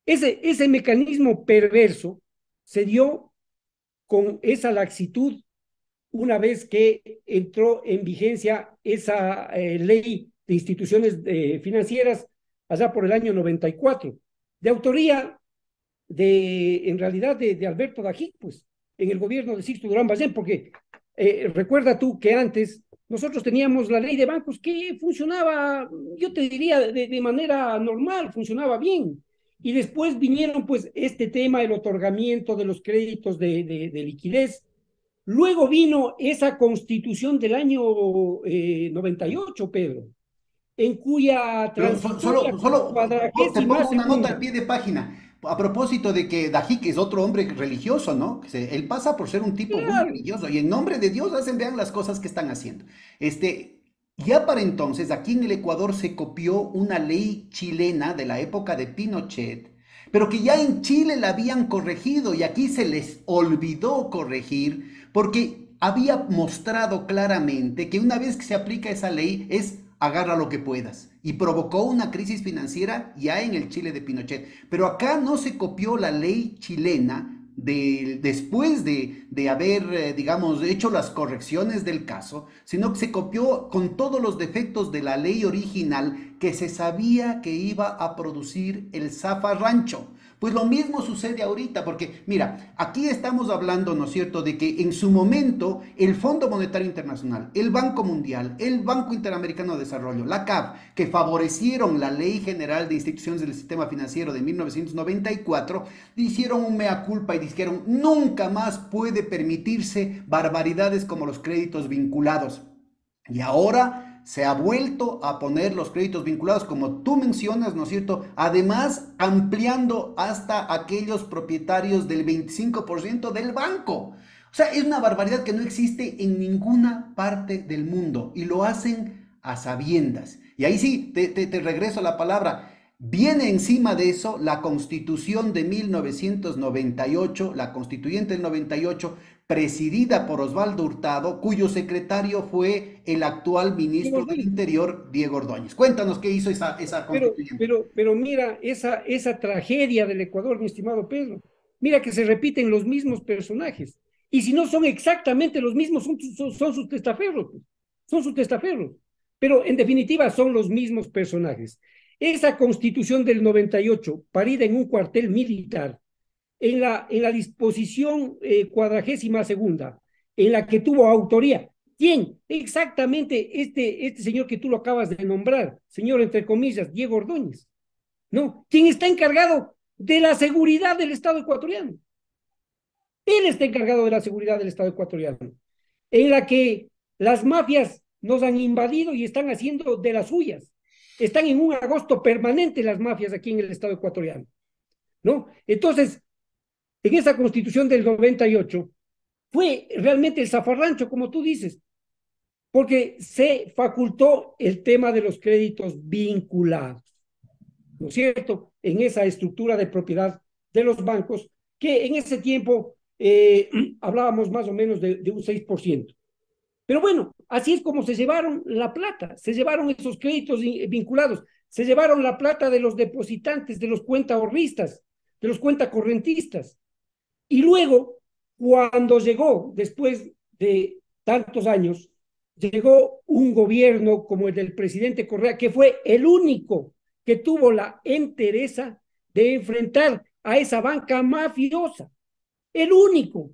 ese mecanismo perverso se dio con esa laxitud una vez que entró en vigencia esa ley de instituciones financieras allá por el año 94, de autoría en realidad, de Alberto Dajic, pues, en el gobierno de Sixto Durán Ballén, porque recuerda tú que antes nosotros teníamos la ley de bancos que funcionaba, yo te diría, de manera normal, funcionaba bien. Y después vinieron, pues, este tema, el otorgamiento de los créditos de liquidez. Luego vino esa constitución del año 98, Pedro, en cuya Pero transitoria te cuadragésima pongo una nota al segunda. pie de página. A propósito de que Dajic es otro hombre religioso, ¿no? Él pasa por ser un tipo muy Claro, religioso y en nombre de Dios hacen, vean las cosas que están haciendo. Ya para entonces, aquí en el Ecuador se copió una ley chilena de la época de Pinochet, pero que ya en Chile la habían corregido y aquí se les olvidó corregir porque había mostrado claramente que una vez que se aplica esa ley es agarra lo que puedas. Y provocó una crisis financiera ya en el Chile de Pinochet. Pero acá no se copió la ley chilena después de haber, digamos, hecho las correcciones del caso, sino que se copió con todos los defectos de la ley original que se sabía que iba a producir el zafarrancho. Pues lo mismo sucede ahorita, porque mira, aquí estamos hablando, ¿no es cierto?, de que en su momento el Fondo Monetario Internacional, el Banco Mundial, el Banco Interamericano de Desarrollo, la CAF, que favorecieron la Ley General de Instituciones del Sistema Financiero de 1994, hicieron un mea culpa y dijeron, nunca más puede permitirse barbaridades como los créditos vinculados. Y ahora se ha vuelto a poner los créditos vinculados, como tú mencionas, ¿no es cierto? Además, ampliando hasta aquellos propietarios del 25% del banco. O sea, es una barbaridad que no existe en ninguna parte del mundo y lo hacen a sabiendas. Y ahí sí, te regreso la palabra. Viene encima de eso la Constitución de 1998, la Constituyente del 98, presidida por Osvaldo Hurtado, cuyo secretario fue el actual Diego ministro del Ordóñez. Interior, Diego Ordóñez. Cuéntanos qué hizo esa Constituyente. Pero mira, esa tragedia del Ecuador, mi estimado Pedro, mira que se repiten los mismos personajes. Y si no son exactamente los mismos, son sus testaferros, pues. Son sus testaferros. Pero en definitiva son los mismos personajes. Esa constitución del 98, parida en un cuartel militar, en la disposición cuadragésima segunda, en la que tuvo autoría. ¿Quién? Exactamente este señor que tú lo acabas de nombrar, señor entre comillas, Diego Ordóñez, ¿no? ¿Quién está encargado de la seguridad del Estado ecuatoriano? Él está encargado de la seguridad del Estado ecuatoriano, en la que las mafias nos han invadido y están haciendo de las suyas. Están en un agosto permanente las mafias aquí en el Estado ecuatoriano, ¿no? Entonces, en esa constitución del 98, fue realmente el zafarrancho, como tú dices, porque se facultó el tema de los créditos vinculados, ¿no es cierto?, en esa estructura de propiedad de los bancos, que en ese tiempo hablábamos más o menos de un 6%. Pero bueno, así es como se llevaron la plata, se llevaron esos créditos vinculados, se llevaron la plata de los depositantes, de los cuentaahorristas, de los cuentacorrentistas. Y luego, cuando llegó, después de tantos años, llegó un gobierno como el del presidente Correa, que fue el único que tuvo la entereza de enfrentar a esa banca mafiosa. El único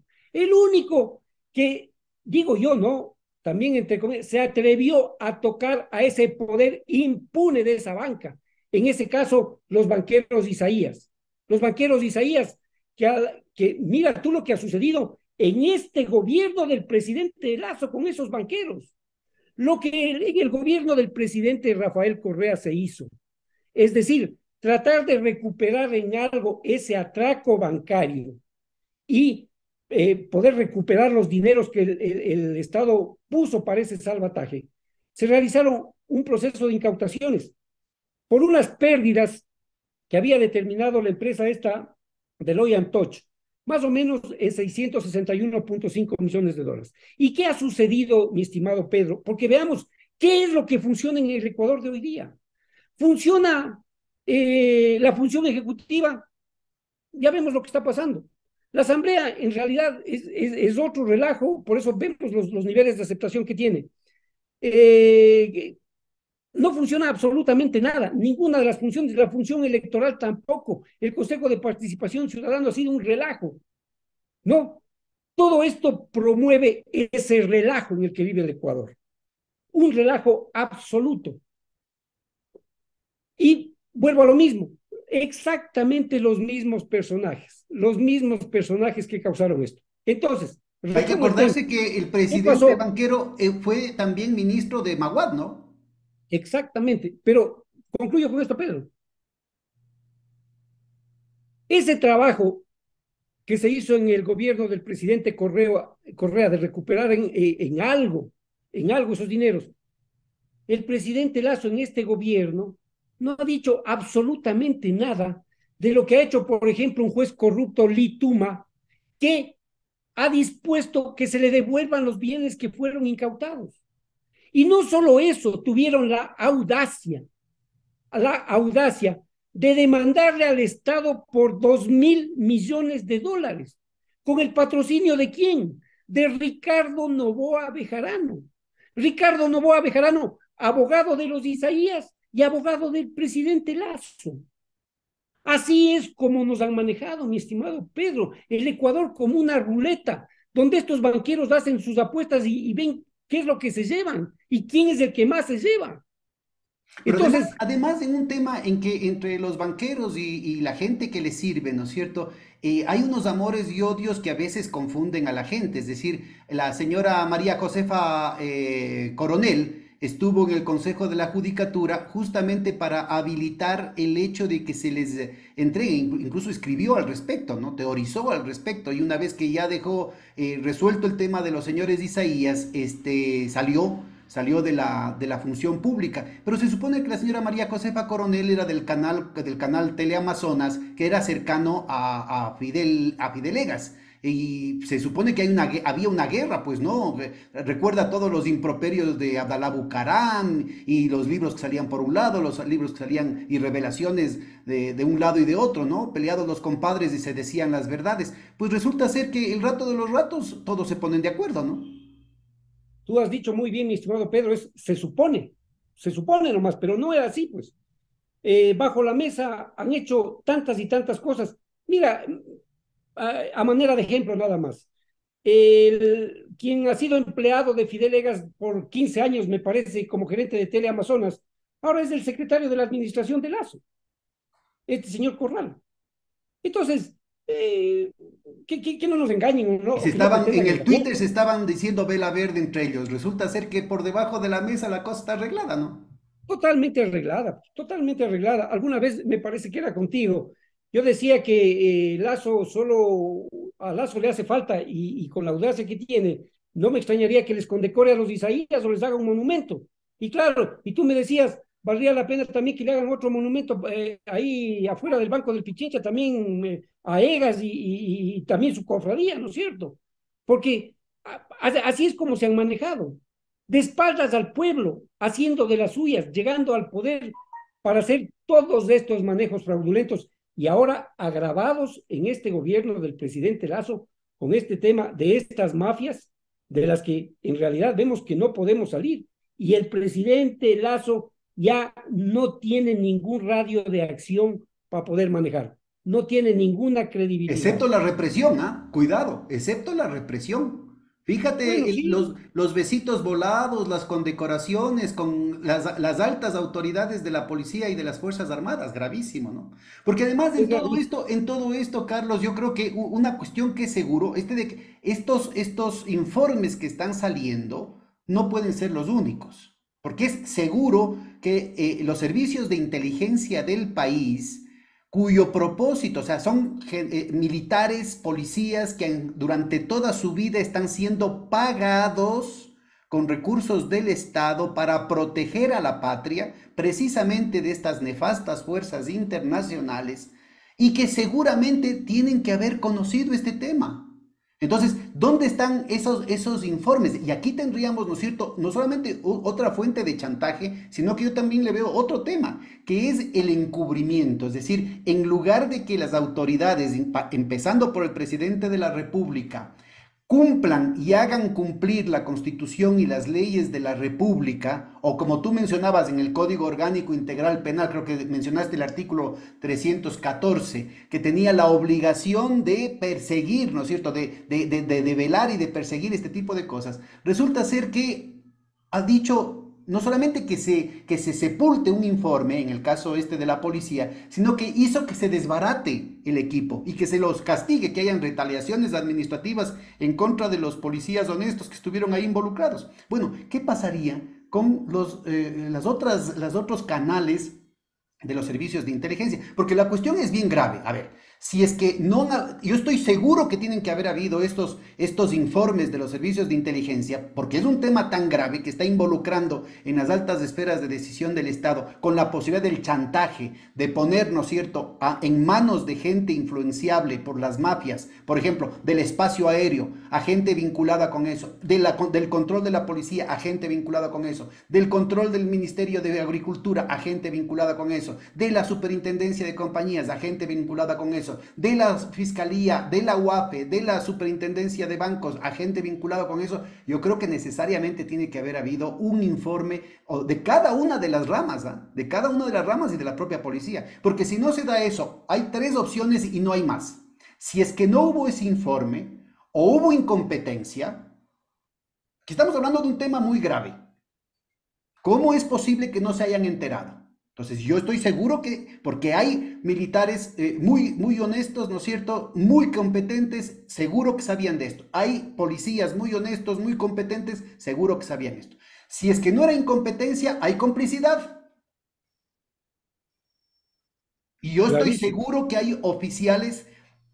que, digo yo, ¿no? También, entre comillas, se atrevió a tocar a ese poder impune de esa banca. En ese caso, los banqueros Isaías. Los banqueros Isaías, que mira tú lo que ha sucedido en este gobierno del presidente Lazo con esos banqueros. Lo que en el gobierno del presidente Rafael Correa se hizo. Es decir, tratar de recuperar en algo ese atraco bancario y poder recuperar los dineros que el Estado puso para ese salvataje, se realizaron un proceso de incautaciones por unas pérdidas que había determinado la empresa esta Deloitte Touch, más o menos en 661.5 millones de dólares. ¿Y qué ha sucedido, mi estimado Pedro? Porque veamos qué es lo que funciona en el Ecuador de hoy día. Funciona la función ejecutiva, ya vemos lo que está pasando. La asamblea en realidad es otro relajo, por eso vemos los niveles de aceptación que tiene. No funciona absolutamente nada, ninguna de las funciones, la función electoral tampoco, el Consejo de Participación Ciudadana ha sido un relajo, ¿no? Todo esto promueve ese relajo en el que vive el Ecuador, un relajo absoluto. Y vuelvo a lo mismo, exactamente los mismos personajes que causaron esto. Entonces, Hay que acordarse que el ¿qué presidente pasó? Banquero fue también ministro de Maguad, ¿no? Exactamente, pero concluyo con esto, Pedro. Ese trabajo que se hizo en el gobierno del presidente Correa de recuperar en algo esos dineros, el presidente Lazo en este gobierno no ha dicho absolutamente nada de lo que ha hecho, por ejemplo, un juez corrupto, Lituma, que ha dispuesto que se le devuelvan los bienes que fueron incautados. Y no solo eso, tuvieron la audacia de demandarle al Estado por 2.000 millones de dólares. ¿Con el patrocinio de quién? De Ricardo Noboa Bejarano. Ricardo Noboa Bejarano, abogado de los Isaías y abogado del presidente Lazo. Así es como nos han manejado, mi estimado Pedro, el Ecuador como una ruleta, donde estos banqueros hacen sus apuestas y ven qué es lo que se llevan y quién es el que más se lleva. Pero Entonces, además en un tema en que entre los banqueros y la gente que les sirve, ¿no es cierto? Hay unos amores y odios que a veces confunden a la gente. Es decir, la señora María Josefa Coronel estuvo en el Consejo de la Judicatura justamente para habilitar el hecho de que se les entregue, incluso escribió al respecto, ¿no? Teorizó al respecto y una vez que ya dejó resuelto el tema de los señores Isaías, salió de la función pública. Pero se supone que la señora María Josefa Coronel era del canal Teleamazonas, que era cercano a Fidel Egas. Y se supone que había una guerra, pues, ¿no? Recuerda todos los improperios de Abdalá Bucaram y los libros que salían por un lado, los libros que salían y revelaciones de un lado y de otro, ¿no? Peleados los compadres y se decían las verdades. Pues resulta ser que el rato de los ratos todos se ponen de acuerdo, ¿no? tú has dicho muy bien, mi estimado Pedro, se supone nomás, pero no era así, pues. Bajo la mesa han hecho tantas y tantas cosas. Mira, a manera de ejemplo nada más. Quien ha sido empleado de Fidel Egas por 15 años, me parece, como gerente de Teleamazonas, ahora es el secretario de la administración de Lazo, este señor Corral. Entonces, que no nos engañen, ¿no? Y O que no en pretendan el engañar. Twitter se estaban diciendo vela verde entre ellos. Resulta ser que por debajo de la mesa la cosa está arreglada, ¿no? Totalmente arreglada, totalmente arreglada. Alguna vez me parece que era contigo. Yo decía que a Lazo le hace falta y con la audacia que tiene, no me extrañaría que les condecore a los Isaías o les haga un monumento. Y claro, y tú me decías, valdría la pena también que le hagan otro monumento ahí afuera del Banco del Pichincha, también a Egas y también su cofradía, ¿no es cierto? Porque así es como se han manejado de espaldas al pueblo, haciendo de las suyas, llegando al poder para hacer todos estos manejos fraudulentos y ahora agravados en este gobierno del presidente Lazo con este tema de estas mafias de las que en realidad vemos que no podemos salir. Y el presidente Lazo ya no tiene ningún radio de acción para poder manejar, no tiene ninguna credibilidad. Excepto la represión, ¿ah? Cuidado, excepto la represión. Fíjate, Bueno, sí, los besitos volados, las condecoraciones con las altas autoridades de la policía y de las Fuerzas Armadas, gravísimo, ¿no? Porque además es gravísimo. en todo esto, Carlos, yo creo que una cuestión que es seguro, de que estos informes que están saliendo no pueden ser los únicos, porque es seguro que los servicios de inteligencia del país cuyo propósito, o sea, son militares, policías que durante toda su vida están siendo pagados con recursos del Estado para proteger a la patria, precisamente de estas nefastas fuerzas internacionales, y que seguramente tienen que haber conocido este tema. Entonces, ¿dónde están esos informes? Y aquí tendríamos, ¿no es cierto?, no solamente otra fuente de chantaje, sino que yo también le veo otro tema, que es el encubrimiento. Es decir, en lugar de que las autoridades, empezando por el presidente de la República, cumplan y hagan cumplir la Constitución y las leyes de la República, o como tú mencionabas en el Código Orgánico Integral Penal, creo que mencionaste el artículo 314, que tenía la obligación de perseguir, ¿no es cierto?, de velar y de perseguir este tipo de cosas. Resulta ser que ha dicho no solamente que se sepulte un informe, en el caso este de la policía, sino que hizo que se desbarate el equipo y que se los castigue, que hayan retaliaciones administrativas en contra de los policías honestos que estuvieron ahí involucrados. Bueno, ¿qué pasaría con los otros canales de los servicios de inteligencia? Porque la cuestión es bien grave. A ver, si es que no, yo estoy seguro que tienen que haber habido estos informes de los servicios de inteligencia, porque es un tema tan grave que está involucrando en las altas esferas de decisión del Estado, con la posibilidad del chantaje, de poner, ¿no es cierto?, en manos de gente influenciable por las mafias, por ejemplo, del espacio aéreo, a gente vinculada con eso, del control de la policía, a gente vinculada con eso, del control del Ministerio de Agricultura, a gente vinculada con eso, de la Superintendencia de Compañías, a gente vinculada con eso, de la Fiscalía, de la UAPE, de la Superintendencia de Bancos, a gente vinculada con eso. Yo creo que necesariamente tiene que haber habido un informe de cada una de las ramas, de cada una de las ramas y de la propia policía, porque si no se da eso, hay tres opciones y no hay más. Si es que no hubo ese informe o hubo incompetencia, que estamos hablando de un tema muy grave. ¿Cómo es posible que no se hayan enterado? Entonces yo estoy seguro que, porque hay militares muy honestos, ¿no es cierto?, muy competentes, seguro que sabían de esto. Hay policías muy honestos, muy competentes, seguro que sabían esto. Si es que no era incompetencia, hay complicidad. Y yo estoy seguro que hay oficiales,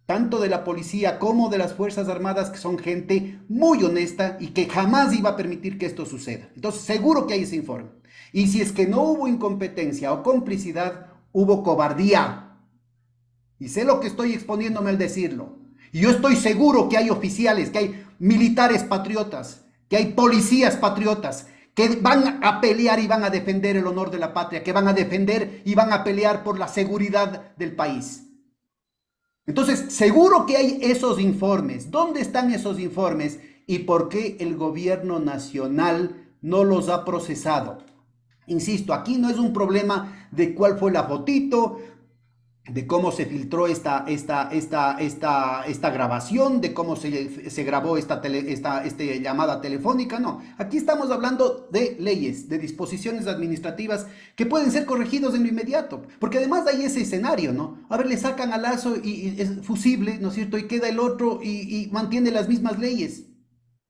tanto de la policía como de las Fuerzas Armadas, que son gente muy honesta y que jamás iba a permitir que esto suceda. Entonces, seguro que hay ese informe. Y si es que no hubo incompetencia o complicidad, hubo cobardía. Y sé lo que estoy exponiéndome al decirlo. Y yo estoy seguro que hay oficiales, que hay militares patriotas, que hay policías patriotas, que van a pelear y van a defender el honor de la patria, que van a defender y van a pelear por la seguridad del país. Entonces, seguro que hay esos informes. ¿Dónde están esos informes? ¿Y por qué el gobierno nacional no los ha procesado? Insisto, aquí no es un problema de cuál fue la fotito, de cómo se filtró esta grabación, de cómo se grabó esta llamada telefónica. No, aquí estamos hablando de leyes, de disposiciones administrativas que pueden ser corregidos en lo inmediato, porque además hay ese escenario, ¿no? A ver, le sacan a Lazo y es fusible, ¿no es cierto? Y queda el otro y mantiene las mismas leyes.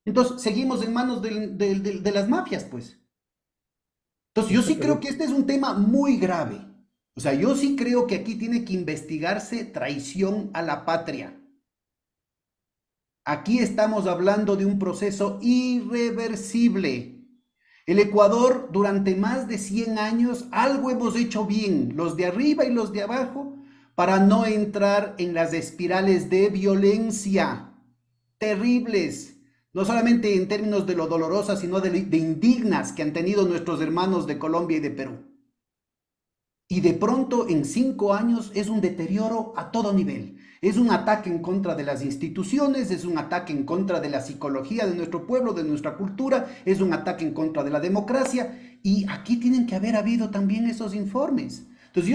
Entonces, seguimos en manos de las mafias, pues. Entonces, yo sí creo que este es un tema muy grave. O sea, yo sí creo que aquí tiene que investigarse traición a la patria. Aquí estamos hablando de un proceso irreversible. El Ecuador, durante más de 100 años, algo hemos hecho bien, los de arriba y los de abajo, para no entrar en las espirales de violencia terribles, no solamente en términos de lo dolorosas, sino de indignas que han tenido nuestros hermanos de Colombia y de Perú. Y de pronto en 5 años es un deterioro a todo nivel. Es un ataque en contra de las instituciones, es un ataque en contra de la psicología de nuestro pueblo, de nuestra cultura, es un ataque en contra de la democracia. Y aquí tienen que haber habido también esos informes. Entonces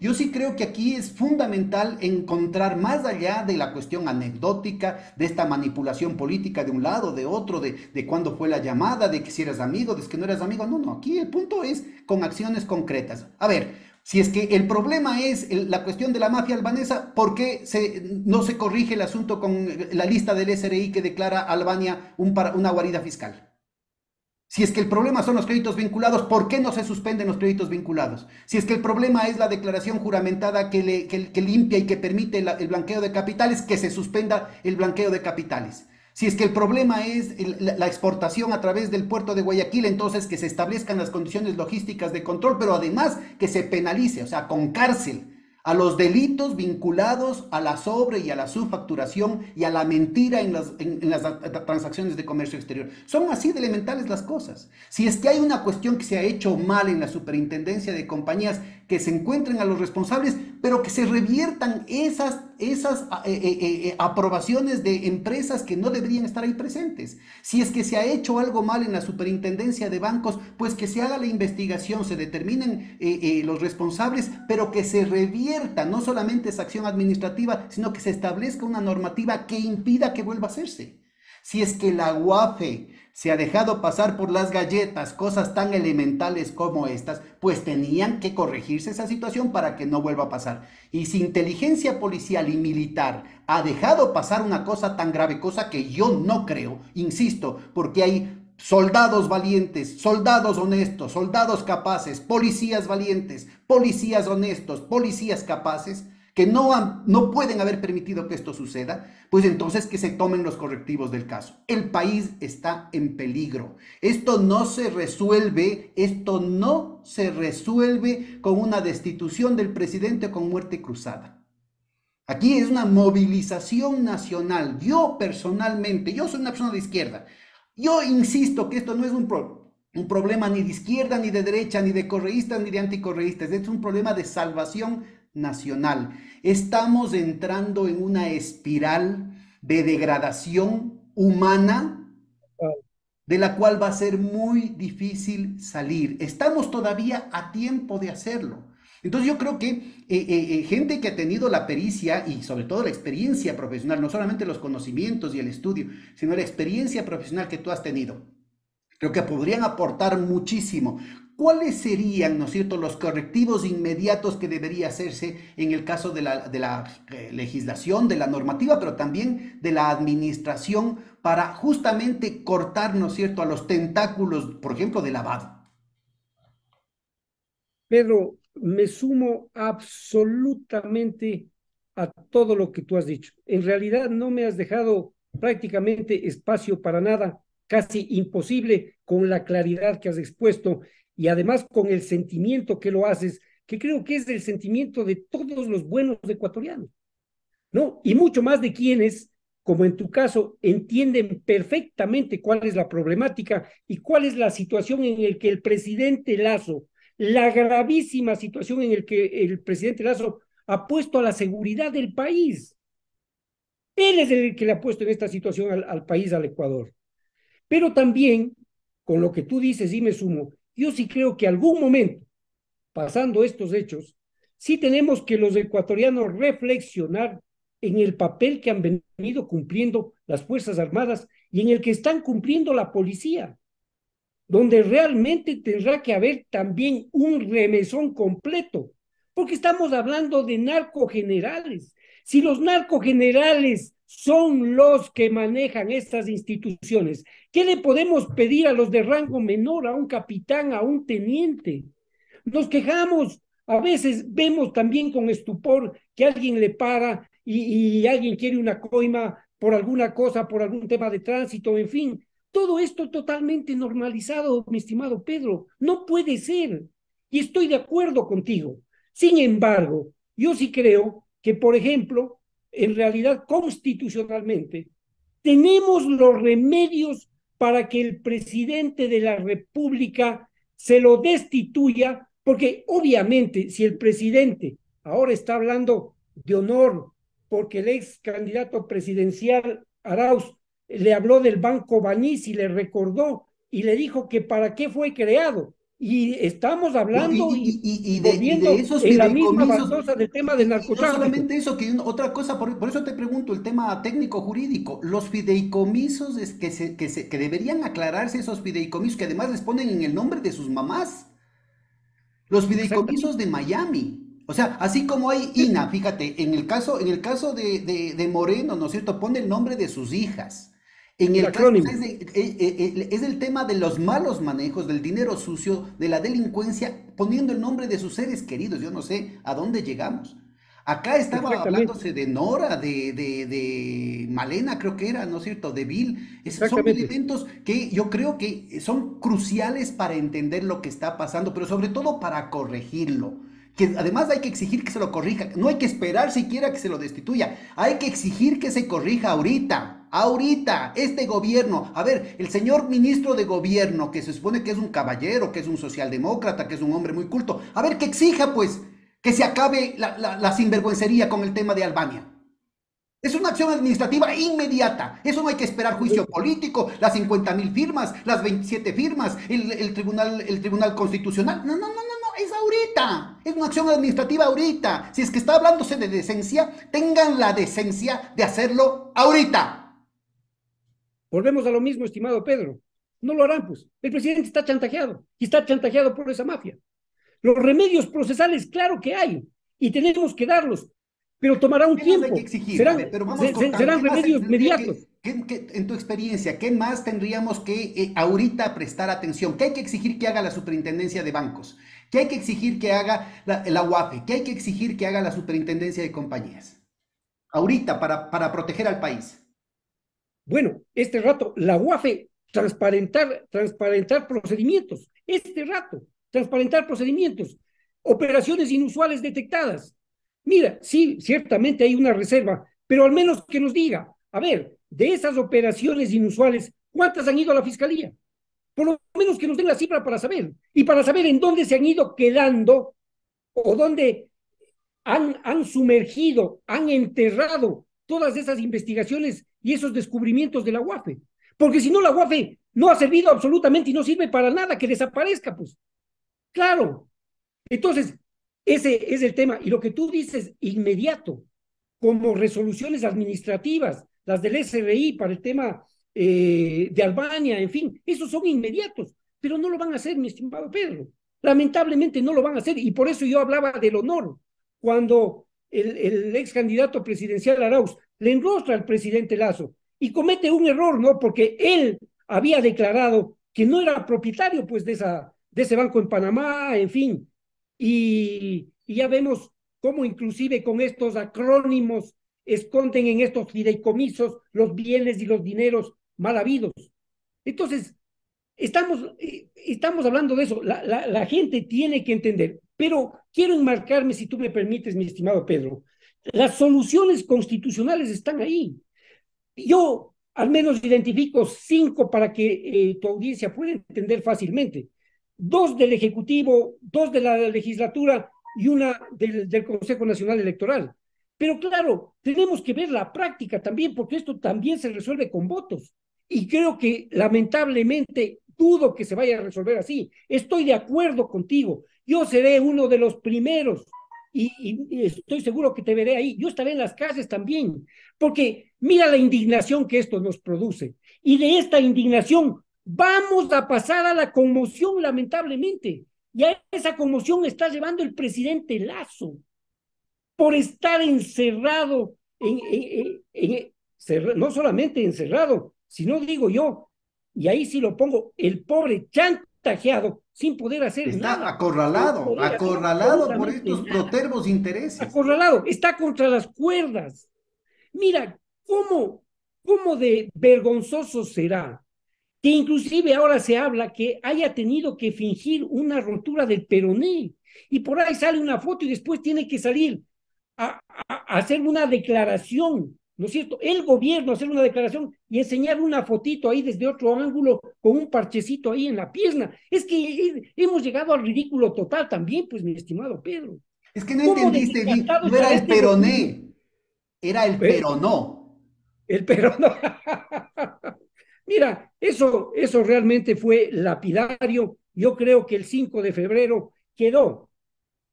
yo sí creo que aquí es fundamental encontrar, más allá de la cuestión anecdótica, de esta manipulación política de un lado, de otro, de cuándo fue la llamada, de que si eras amigo, de que no eras amigo. No, aquí el punto es con acciones concretas. A ver, si es que el problema es la cuestión de la mafia albanesa, ¿por qué no se corrige el asunto con la lista del SRI que declara a Albania una guarida fiscal? Si es que el problema son los créditos vinculados, ¿por qué no se suspenden los créditos vinculados? Si es que el problema es la declaración juramentada que limpia y que permite el blanqueo de capitales, que se suspenda el blanqueo de capitales. Si es que el problema es la exportación a través del puerto de Guayaquil, entonces que se establezcan las condiciones logísticas de control, pero además que se penalice, o sea, con cárcel, a los delitos vinculados a la sobre y a la subfacturación y a la mentira en las transacciones de comercio exterior. Son así de elementales las cosas. Si es que hay una cuestión que se ha hecho mal en la superintendencia de compañías, que se encuentren a los responsables, pero que se reviertan esas aprobaciones de empresas que no deberían estar ahí presentes. Si es que se ha hecho algo mal en la superintendencia de bancos, pues que se haga la investigación, se determinen los responsables, pero que se revierta no solamente esa acción administrativa, sino que se establezca una normativa que impida que vuelva a hacerse. Si es que la UAFE se ha dejado pasar por las galletas cosas tan elementales como estas, pues tenían que corregirse esa situación para que no vuelva a pasar. Y si inteligencia policial y militar ha dejado pasar una cosa tan grave, cosa que yo no creo, insisto, porque hay soldados valientes, soldados honestos, soldados capaces, policías valientes, policías honestos, policías capaces, que no pueden haber permitido que esto suceda, pues entonces que se tomen los correctivos del caso. El país está en peligro. Esto no se resuelve con una destitución del presidente o con muerte cruzada. Aquí es una movilización nacional. Yo personalmente, yo soy una persona de izquierda. Yo insisto que esto no es un problema ni de izquierda, ni de derecha, ni de correístas, ni de anticorreístas. Es un problema de salvación nacional. Estamos entrando en una espiral de degradación humana de la cual va a ser muy difícil salir. Estamos todavía a tiempo de hacerlo. Entonces yo creo que gente que ha tenido la pericia y sobre todo la experiencia profesional, no solamente los conocimientos y el estudio, sino la experiencia profesional que tú has tenido, creo que podrían aportar muchísimo. ¿Cuáles serían, ¿no es cierto?, los correctivos inmediatos que debería hacerse en el caso de la legislación, de la normativa, pero también de la administración para justamente cortar, ¿no es cierto?, a los tentáculos, por ejemplo, de lavado? Pedro, me sumo absolutamente a todo lo que tú has dicho. En realidad no me has dejado prácticamente espacio para nada, casi imposible con la claridad que has expuesto y además con el sentimiento que lo haces, que creo que es el sentimiento de todos los buenos ecuatorianos, ¿no? Y mucho más de quienes, como en tu caso, entienden perfectamente cuál es la problemática y cuál es la situación en la que el presidente Lazo, la gravísima situación en la que el presidente Lazo ha puesto a la seguridad del país. Él es el que le ha puesto en esta situación al país, al Ecuador. Pero también, con lo que tú dices y me sumo, yo sí creo que algún momento, pasando estos hechos, sí tenemos que los ecuatorianos reflexionar en el papel que han venido cumpliendo las Fuerzas Armadas y en el que están cumpliendo la policía, donde realmente tendrá que haber también un remesón completo, porque estamos hablando de narcogenerales. Si los narcogenerales son los que manejan estas instituciones, ¿qué le podemos pedir a los de rango menor, a un capitán, a un teniente? Nos quejamos, a veces vemos también con estupor que alguien le para y alguien quiere una coima por alguna cosa, por algún tema de tránsito, en fin. Todo esto totalmente normalizado, mi estimado Pedro. No puede ser. Y estoy de acuerdo contigo. Sin embargo, yo sí creo que, por ejemplo, en realidad constitucionalmente, tenemos los remedios para que el presidente de la República se lo destituya, porque obviamente si el presidente ahora está hablando de honor, porque el ex candidato presidencial Arauz le habló del Banco Baní y le recordó y le dijo que para qué fue creado. Y estamos hablando de esos en la misma fideicomisos, baldosa del tema del y no narcotráfico. solamente eso, que otra cosa, por eso te pregunto el tema técnico jurídico, los fideicomisos es que deberían aclararse, esos fideicomisos que además les ponen en el nombre de sus mamás, los fideicomisos de Miami. O sea, así como hay INA, fíjate, en el caso de Moreno, ¿no es cierto?, pone el nombre de sus hijas. En el el caso acrónimo. es el tema de los malos manejos, del dinero sucio, de la delincuencia, poniendo el nombre de sus seres queridos. Yo no sé a dónde llegamos. Acá estaba Exactamente, hablándose de Nora, de Malena, creo que era, ¿no es cierto? De Bill. Son exactamente. elementos que yo creo que son cruciales para entender lo que está pasando, pero sobre todo para corregirlo. Que además hay que exigir que se lo corrija. No hay que esperar siquiera que se lo destituya. Hay que exigir que se corrija ahorita. Ahorita, este gobierno. A ver, el señor ministro de gobierno, que se supone que es un caballero, que es un socialdemócrata, que es un hombre muy culto. A ver, que exija pues que se acabe la sinvergüencería con el tema de Albania. Es una acción administrativa inmediata. Eso no hay que esperar juicio político, las 50.000 firmas, las 27 firmas, el tribunal Constitucional. No, no, no, no, no, es ahorita. Es una acción administrativa ahorita. Si es que está hablándose de decencia, tengan la decencia de hacerlo ahorita. Volvemos a lo mismo, estimado Pedro. No lo harán, pues. El presidente está chantajeado y está chantajeado por esa mafia. Los remedios procesales, claro que hay, y tenemos que darlos, pero tomará un ¿Qué más hay que tiempo. exigir? A ver, Serán, pero vamos con calma. ¿Qué serán más remedios tendría inmediatos. en tu experiencia, qué más tendríamos que ahorita prestar atención? ¿Qué hay que exigir que haga la superintendencia de bancos? ¿Qué hay que exigir que haga la UAFE? ¿Qué hay que exigir que haga la superintendencia de compañías? Ahorita, para proteger al país. Bueno, este rato, la UAFE, transparentar procedimientos. Este rato, transparentar procedimientos. Operaciones inusuales detectadas. Mira, sí, ciertamente hay una reserva, pero al menos que nos diga, a ver, de esas operaciones inusuales, ¿cuántas han ido a la fiscalía? Por lo menos que nos den la cifra para saber, y para saber en dónde se han ido quedando o dónde han sumergido, han enterrado todas esas investigaciones y esos descubrimientos de la UAFE. Porque si no, la UAFE no ha servido absolutamente y no sirve para nada, que desaparezca, pues. Claro. Entonces, ese es el tema. Y lo que tú dices, inmediato, como resoluciones administrativas, las del SRI para el tema de Albania, en fin, esos son inmediatos, pero no lo van a hacer, mi estimado Pedro. Lamentablemente no lo van a hacer, y por eso yo hablaba del honor, cuando el ex candidato presidencial Arauz le enrostra al presidente Lazo y comete un error, ¿no? Porque él había declarado que no era propietario, pues, de ese banco en Panamá, en fin, y ya vemos cómo inclusive con estos acrónimos esconden en estos fideicomisos los bienes y los dineros mal habidos. Entonces, estamos hablando de eso, la gente tiene que entender, pero quiero enmarcarme, si tú me permites, mi estimado Pedro, las soluciones constitucionales están ahí. Yo al menos identifico 5 para que tu audiencia pueda entender fácilmente. 2 del Ejecutivo, 2 de la legislatura y una del Consejo Nacional Electoral. Pero claro, tenemos que ver la práctica también, porque esto también se resuelve con votos. Y creo que lamentablemente dudo que se vaya a resolver así. Estoy de acuerdo contigo. Yo seré uno de los primeros y estoy seguro que te veré ahí. Yo estaré en las calles también, porque mira la indignación que esto nos produce. Y de esta indignación vamos a pasar a la conmoción, lamentablemente. Y a esa conmoción está llevando el presidente Lazo por estar encerrado, no solamente encerrado, sino digo yo, y ahí sí lo pongo, el pobre chantajeado sin poder hacer Está nada, sin acorralado, poder hacer acorralado por absolutamente estos nada, protervos intereses. acorralado, está contra las cuerdas. Mira, cómo de vergonzoso será que inclusive ahora se habla que haya tenido que fingir una rotura del peroné y por ahí sale una foto y después tiene que salir a hacer una declaración, ¿no es cierto? El gobierno hacer una declaración y enseñar una fotito ahí desde otro ángulo con un parchecito ahí en la pierna. Es que hemos llegado al ridículo total también, pues, mi estimado Pedro. Es que no ¿Cómo de entendiste bien, desgastado no era estará el este gobierno? peroné, era el peronó. El perono. Mira, eso realmente fue lapidario. Yo creo que el 5 de febrero quedó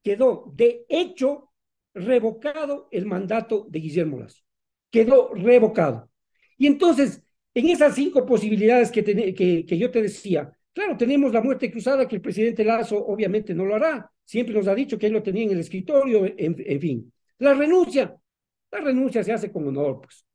de hecho revocado el mandato de Guillermo Lazo. Quedó revocado. Y entonces, en esas 5 posibilidades que yo te decía, claro, tenemos la muerte cruzada, que el presidente Lazo obviamente no lo hará. Siempre nos ha dicho que él lo tenía en el escritorio, en fin. La renuncia se hace con honor, pues.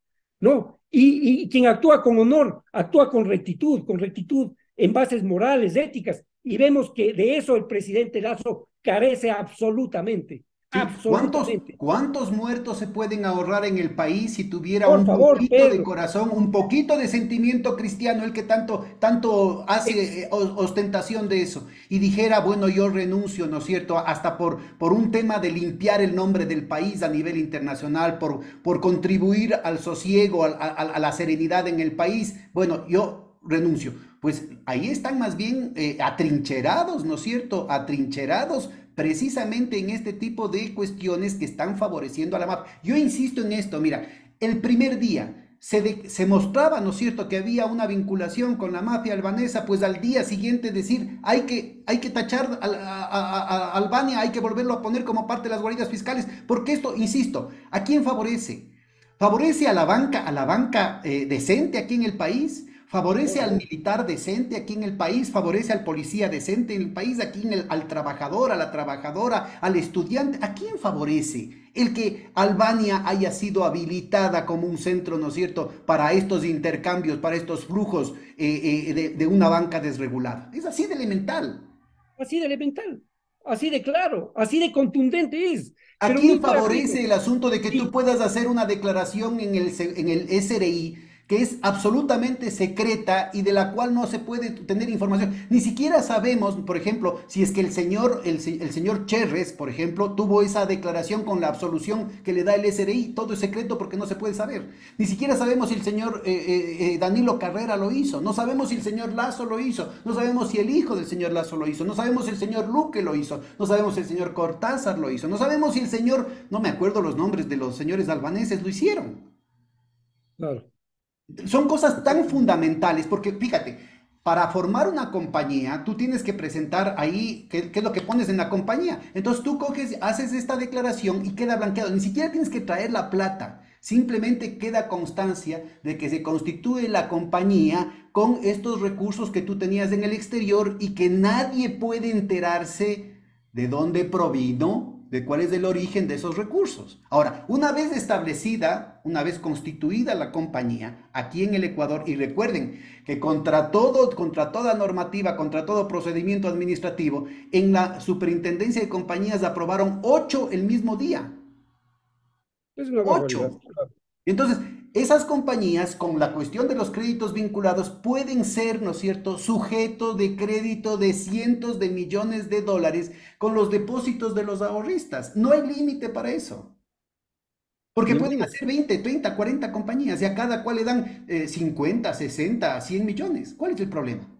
No, Y quien actúa con honor, actúa con rectitud en bases morales, éticas, y vemos que de eso el presidente Lazo carece absolutamente, Sí, ¿cuántos, absolutamente. cuántos muertos se pueden ahorrar en el país si tuviera Por un favor, poquito de Pedro, corazón, un poquito de sentimiento cristiano, el que tanto hace ex, ostentación de eso, y dijera, bueno, yo renuncio, ¿no es cierto?, hasta por un tema de limpiar el nombre del país a nivel internacional, por contribuir al sosiego, a la serenidad en el país, bueno, yo renuncio. Pues ahí están más bien atrincherados, ¿no es cierto?, atrincherados precisamente en este tipo de cuestiones que están favoreciendo a la mafia. Yo insisto en esto, mira, el primer día se mostraba, ¿no es cierto?, que había una vinculación con la mafia albanesa, pues al día siguiente decir, hay que tachar a Albania, hay que volverlo a poner como parte de las guaridas fiscales, porque esto, insisto, ¿a quién favorece? Favorece a la banca decente aquí en el país, por favorece al favor. militar decente aquí en el país, favorece al policía decente en el país, aquí al trabajador, a la trabajadora, al estudiante. ¿A quién favorece el que Albania haya sido habilitada como un centro, ¿no es cierto?, para estos intercambios, para estos flujos de una banca desregulada? Es así de elemental. Así de elemental, así de claro, así de contundente es. ¿A Pero quién mira, favorece Pedro, el asunto de que tú y puedas hacer una declaración en el SRI que es absolutamente secreta y de la cual no se puede tener información? Ni siquiera sabemos, por ejemplo, si es que el señor Cherres, por ejemplo, tuvo esa declaración con la absolución que le da el SRI. Todo es secreto porque no se puede saber. Ni siquiera sabemos si el señor Danilo Carrera lo hizo. No sabemos si el señor Lazo lo hizo. No sabemos si el hijo del señor Lazo lo hizo. No sabemos si el señor Luque lo hizo. No sabemos si el señor Cortázar lo hizo. No sabemos si el señor, no me acuerdo los nombres de los señores albaneses, lo hicieron. claro, Son cosas tan fundamentales porque fíjate, para formar una compañía, tú tienes que presentar ahí qué es lo que pones en la compañía. Entonces tú coges, haces esta declaración y queda blanqueado. Ni siquiera tienes que traer la plata. Simplemente queda constancia de que se constituye la compañía con estos recursos que tú tenías en el exterior y que nadie puede enterarse de dónde provino, de cuál es el origen de esos recursos. Ahora, una vez establecida, una vez constituida la compañía aquí en el Ecuador, y recuerden que contra toda normativa, contra todo procedimiento administrativo, en la Superintendencia de Compañías aprobaron 8 el mismo día. es una barbaridad. 8. Claro. Entonces, esas compañías, con la cuestión de los créditos vinculados, pueden ser, ¿no es cierto?, sujeto de crédito de cientos de millones de dólares con los depósitos de los ahorristas. No hay límite para eso. Porque pueden Ninguno, hacer 20, 30, 40 compañías y a cada cual le dan 50, 60, 100 millones. ¿Cuál es el problema?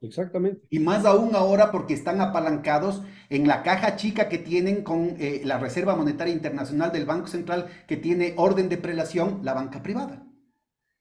exactamente, Y más aún ahora porque están apalancados en la caja chica que tienen con la Reserva Monetaria Internacional del Banco Central, que tiene orden de prelación la banca privada.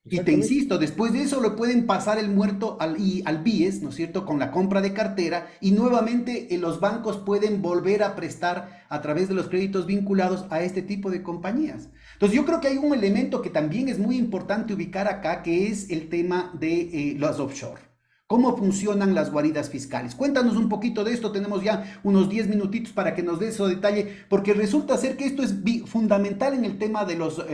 Y te exactamente. insisto, después de eso le pueden pasar el muerto al BIES, ¿no es cierto?, con la compra de cartera, y nuevamente los bancos pueden volver a prestar a través de los créditos vinculados a este tipo de compañías. Entonces yo creo que hay un elemento que también es muy importante ubicar acá, que es el tema de los offshore. ¿Cómo funcionan las guaridas fiscales? Cuéntanos un poquito de esto, tenemos ya unos 10 minutitos para que nos des eso detalle, porque resulta ser que esto es fundamental en el tema de los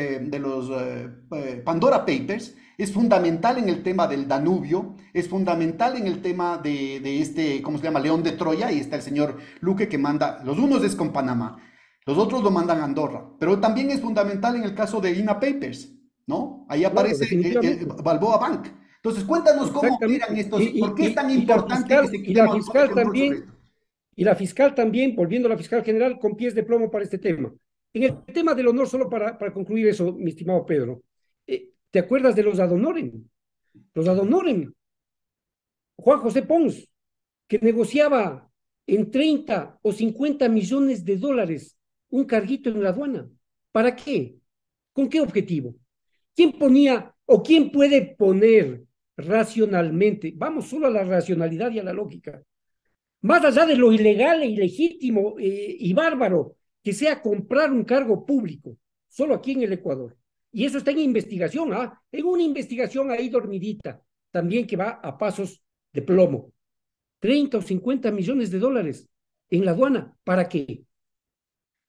Pandora Papers, es fundamental en el tema del Danubio, es fundamental en el tema de este, ¿cómo se llama?, León de Troya, y está el señor Luque que manda, los unos es con Panamá, los otros lo mandan a Andorra, pero también es fundamental en el caso de INA Papers, ¿no? Ahí Claro, aparece definitivamente. Balboa Bank. Entonces, cuéntanos cómo operan Exactamente. estos, por qué es tan importante que se Y la quitemos el fiscal control sobre también, esto. y la fiscal también, volviendo a la fiscal general, con pies de plomo para este tema. En el tema del honor, solo para concluir eso, mi estimado Pedro, ¿te acuerdas de los Adonoren? Los Adonoren, Juan José Pons, que negociaba en 30 o 50 millones de dólares un carguito en la aduana. ¿Para qué? ¿Con qué objetivo? ¿Quién ponía o quién puede poner racionalmente? Vamos solo a la racionalidad y a la lógica. Más allá de lo ilegal e ilegítimo y bárbaro que sea comprar un cargo público, solo aquí en el Ecuador. Y eso está en investigación, ¿ah? En una investigación ahí dormidita, también que va a pasos de plomo. 30 o 50 millones de dólares en la aduana. ¿Para qué?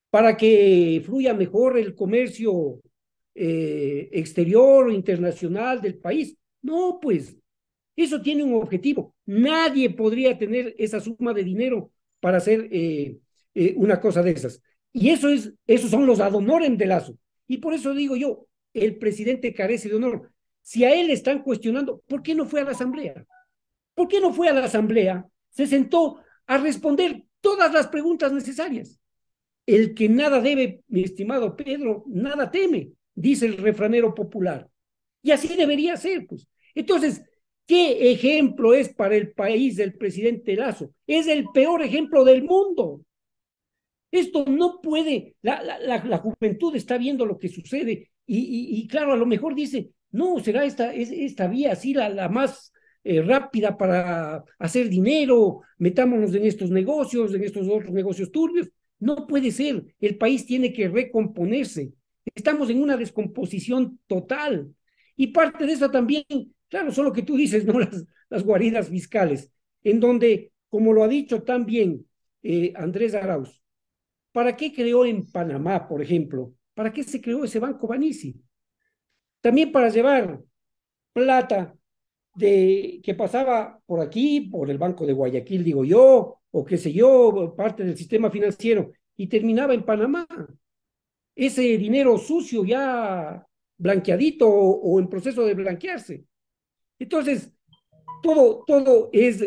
Para que fluya mejor el comercio exterior o internacional del país. No, pues, eso tiene un objetivo. Nadie podría tener esa suma de dinero para hacer una cosa de esas. Y esos son los ad honorem de Lazo. Y por eso digo yo, el presidente carece de honor. Si a él están cuestionando, ¿por qué no fue a la asamblea? ¿Por qué no fue a la asamblea? Se sentó a responder todas las preguntas necesarias. El que nada debe, mi estimado Pedro, nada teme, dice el refranero popular. Y así debería ser, pues. Entonces, ¿qué ejemplo es para el país del presidente Lazo? Es el peor ejemplo del mundo. Esto no puede, la juventud está viendo lo que sucede y claro, a lo mejor dice, no, será esta vía así la más rápida para hacer dinero, metámonos en estos negocios, en estos otros negocios turbios. No puede ser, el país tiene que recomponerse. Estamos en una descomposición total. Y parte de eso también, claro, son lo que tú dices, ¿no? Las guaridas fiscales, en donde, como lo ha dicho también Andrés Arauz, ¿para qué creó en Panamá, por ejemplo? ¿Para qué se creó ese Banco Banisi? También para llevar plata que pasaba por aquí, por el Banco de Guayaquil, digo yo, o qué sé yo, parte del sistema financiero, y terminaba en Panamá. Ese dinero sucio ya blanqueadito o en proceso de blanquearse. Entonces, todo es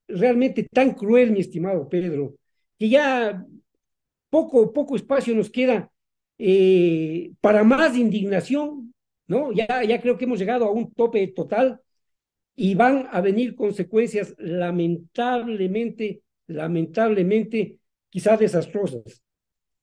realmente tan cruel, mi estimado Pedro, que ya poco espacio nos queda para más indignación, ¿no? Ya creo que hemos llegado a un tope total y van a venir consecuencias lamentablemente, quizás desastrosas.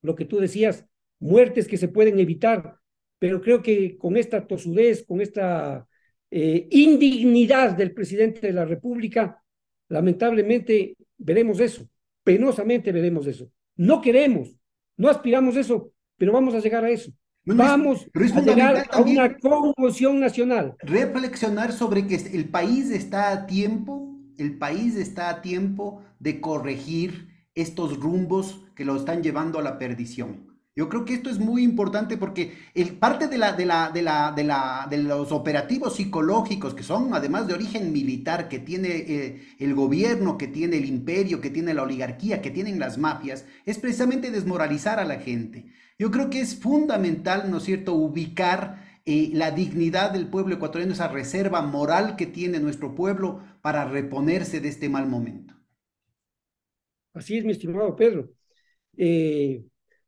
Lo que tú decías, muertes que se pueden evitar, pero creo que con esta tosudez, con esta indignidad del presidente de la República, lamentablemente veremos eso, penosamente veremos eso. No queremos, no aspiramos eso, pero vamos a llegar a eso. Bueno, Vamos pero es a llegar fundamental a una también conmoción nacional. reflexionar sobre que el país está a tiempo, el país está a tiempo de corregir estos rumbos que lo están llevando a la perdición. Yo creo que esto es muy importante porque parte de los operativos psicológicos que son además de origen militar, que tiene el gobierno, que tiene el imperio, que tiene la oligarquía, que tienen las mafias, es precisamente desmoralizar a la gente. Yo creo que es fundamental, ¿no es cierto?, ubicar la dignidad del pueblo ecuatoriano, esa reserva moral que tiene nuestro pueblo para reponerse de este mal momento. Así es, mi estimado Pedro. Eh,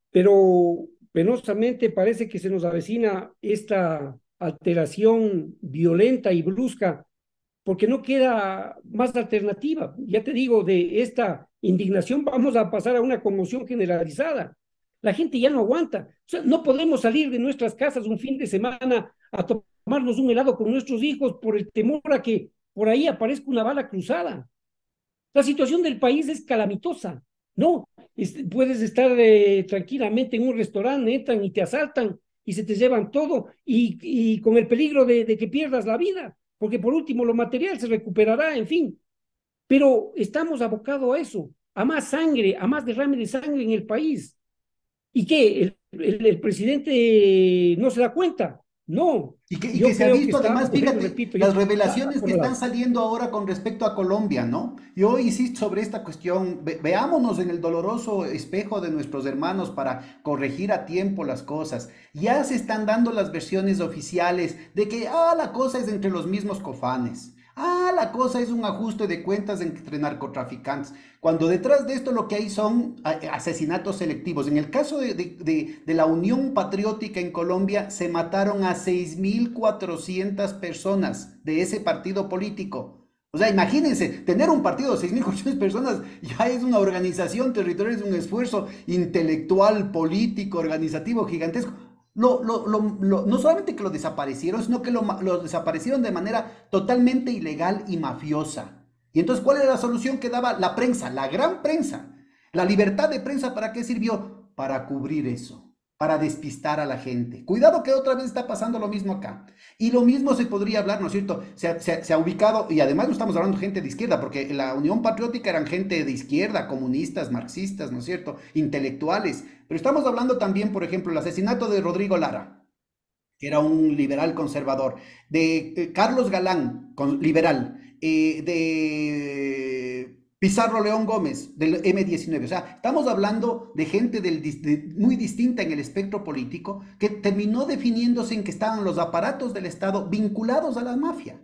pero penosamente parece que se nos avecina esta alteración violenta y brusca, porque no queda más alternativa. Ya te digo, de esta indignación vamos a pasar a una conmoción generalizada. La gente ya no aguanta. O sea, no podemos salir de nuestras casas un fin de semana a tomarnos un helado con nuestros hijos por el temor a que por ahí aparezca una bala cruzada. La situación del país es calamitosa. No, puedes estar tranquilamente en un restaurante, entran y te asaltan y se te llevan todo y con el peligro de que pierdas la vida, porque por último lo material se recuperará, en fin. Pero estamos abocados a eso, a más sangre, a más derrame de sangre en el país. ¿Y qué? ¿El presidente no se da cuenta? No, Y yo que se ha creo que visto está, además, fíjate, repito, ya las está revelaciones que están acorralado. saliendo ahora con respecto a Colombia, ¿no? Yo insisto sobre esta cuestión, veámonos en el doloroso espejo de nuestros hermanos para corregir a tiempo las cosas. Ya se están dando las versiones oficiales de que, la cosa es entre los mismos cofanes. La cosa es un ajuste de cuentas entre narcotraficantes, cuando detrás de esto lo que hay son asesinatos selectivos. En el caso de la Unión Patriótica en Colombia, se mataron a 6.400 personas de ese partido político. O sea, imagínense, tener un partido de 6.400 personas ya es una organización territorial, es un esfuerzo intelectual, político, organizativo gigantesco. No solamente que lo desaparecieron, sino que lo desaparecieron de manera totalmente ilegal y mafiosa. Y entonces, ¿cuál era la solución que daba la prensa, la gran prensa? La libertad de prensa, ¿para qué sirvió? Para cubrir eso, para despistar a la gente. Cuidado que otra vez está pasando lo mismo acá. Y lo mismo se podría hablar, ¿no es cierto? Se ha ubicado, y además no estamos hablando de gente de izquierda, porque la Unión Patriótica eran gente de izquierda, comunistas, marxistas, ¿no es cierto? Intelectuales. Pero estamos hablando también, por ejemplo, el asesinato de Rodrigo Lara, que era un liberal conservador, de Carlos Galán, liberal, de Pizarro León Gómez, del M19. O sea, estamos hablando de gente muy distinta en el espectro político, que terminó definiéndose en que estaban los aparatos del Estado vinculados a la mafia,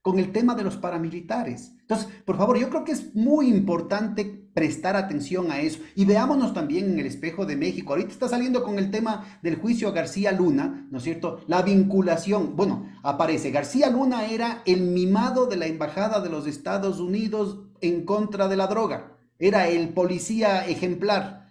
con el tema de los paramilitares. Entonces, por favor, yo creo que es muy importante prestar atención a eso. Y veámonos también en el espejo de México. Ahorita está saliendo con el tema del juicio a García Luna, ¿no es cierto? La vinculación. Bueno, aparece. García Luna era el mimado de la Embajada de los Estados Unidos en contra de la droga. Era el policía ejemplar.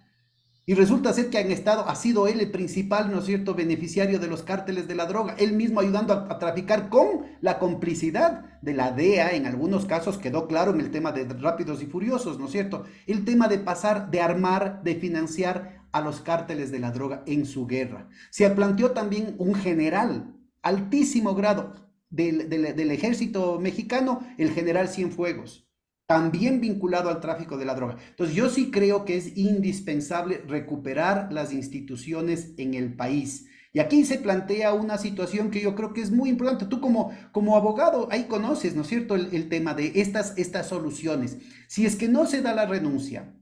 Y resulta ser que ha sido él el principal, ¿no es cierto?, beneficiario de los cárteles de la droga, él mismo ayudando a traficar con la complicidad de la DEA, en algunos casos quedó claro en el tema de Rápidos y Furiosos, ¿no es cierto?, el tema de pasar, de armar, de financiar a los cárteles de la droga en su guerra. Se planteó también un general, altísimo grado del ejército mexicano, el general Cienfuegos, también vinculado al tráfico de la droga. Entonces yo sí creo que es indispensable recuperar las instituciones en el país. Y aquí se plantea una situación que yo creo que es muy importante. Tú como abogado ahí conoces, ¿no es cierto?, el tema de estas soluciones. Si es que no se da la renuncia,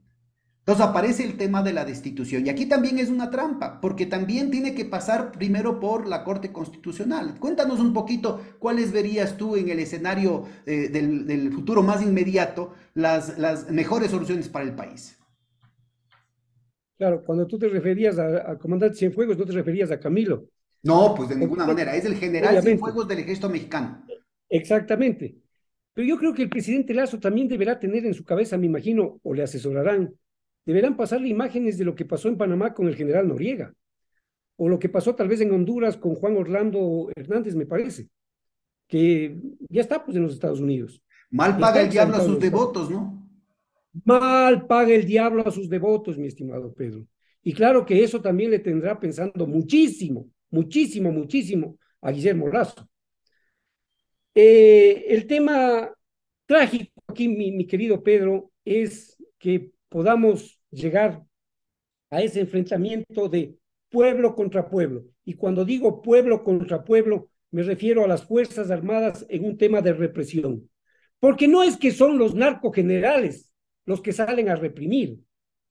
entonces aparece el tema de la destitución. Y aquí también es una trampa, porque también tiene que pasar primero por la Corte Constitucional. Cuéntanos un poquito cuáles verías tú en el escenario del futuro más inmediato las mejores soluciones para el país. Claro, cuando tú te referías al comandante Cienfuegos, no te referías a Camilo. No, pues de ninguna manera. Es el general Obviamente, Cienfuegos del ejército mexicano. exactamente. Pero yo creo que el presidente Lazo también deberá tener en su cabeza, me imagino, o le asesorarán, deberán pasarle imágenes de lo que pasó en Panamá con el general Noriega, o lo que pasó tal vez en Honduras con Juan Orlando Hernández, me parece, que ya está pues en los Estados Unidos. Mal Ya paga está el diablo a exaltado en sus los Estados Unidos. devotos, ¿no? Mal paga el diablo a sus devotos, mi estimado Pedro. Y claro que eso también le tendrá pensando muchísimo, muchísimo, muchísimo a Guillermo Lazo. El tema trágico aquí, mi querido Pedro, es que podamos llegar a ese enfrentamiento de pueblo contra pueblo. Y cuando digo pueblo contra pueblo, me refiero a las Fuerzas Armadas en un tema de represión. Porque no es que son los narcogenerales los que salen a reprimir,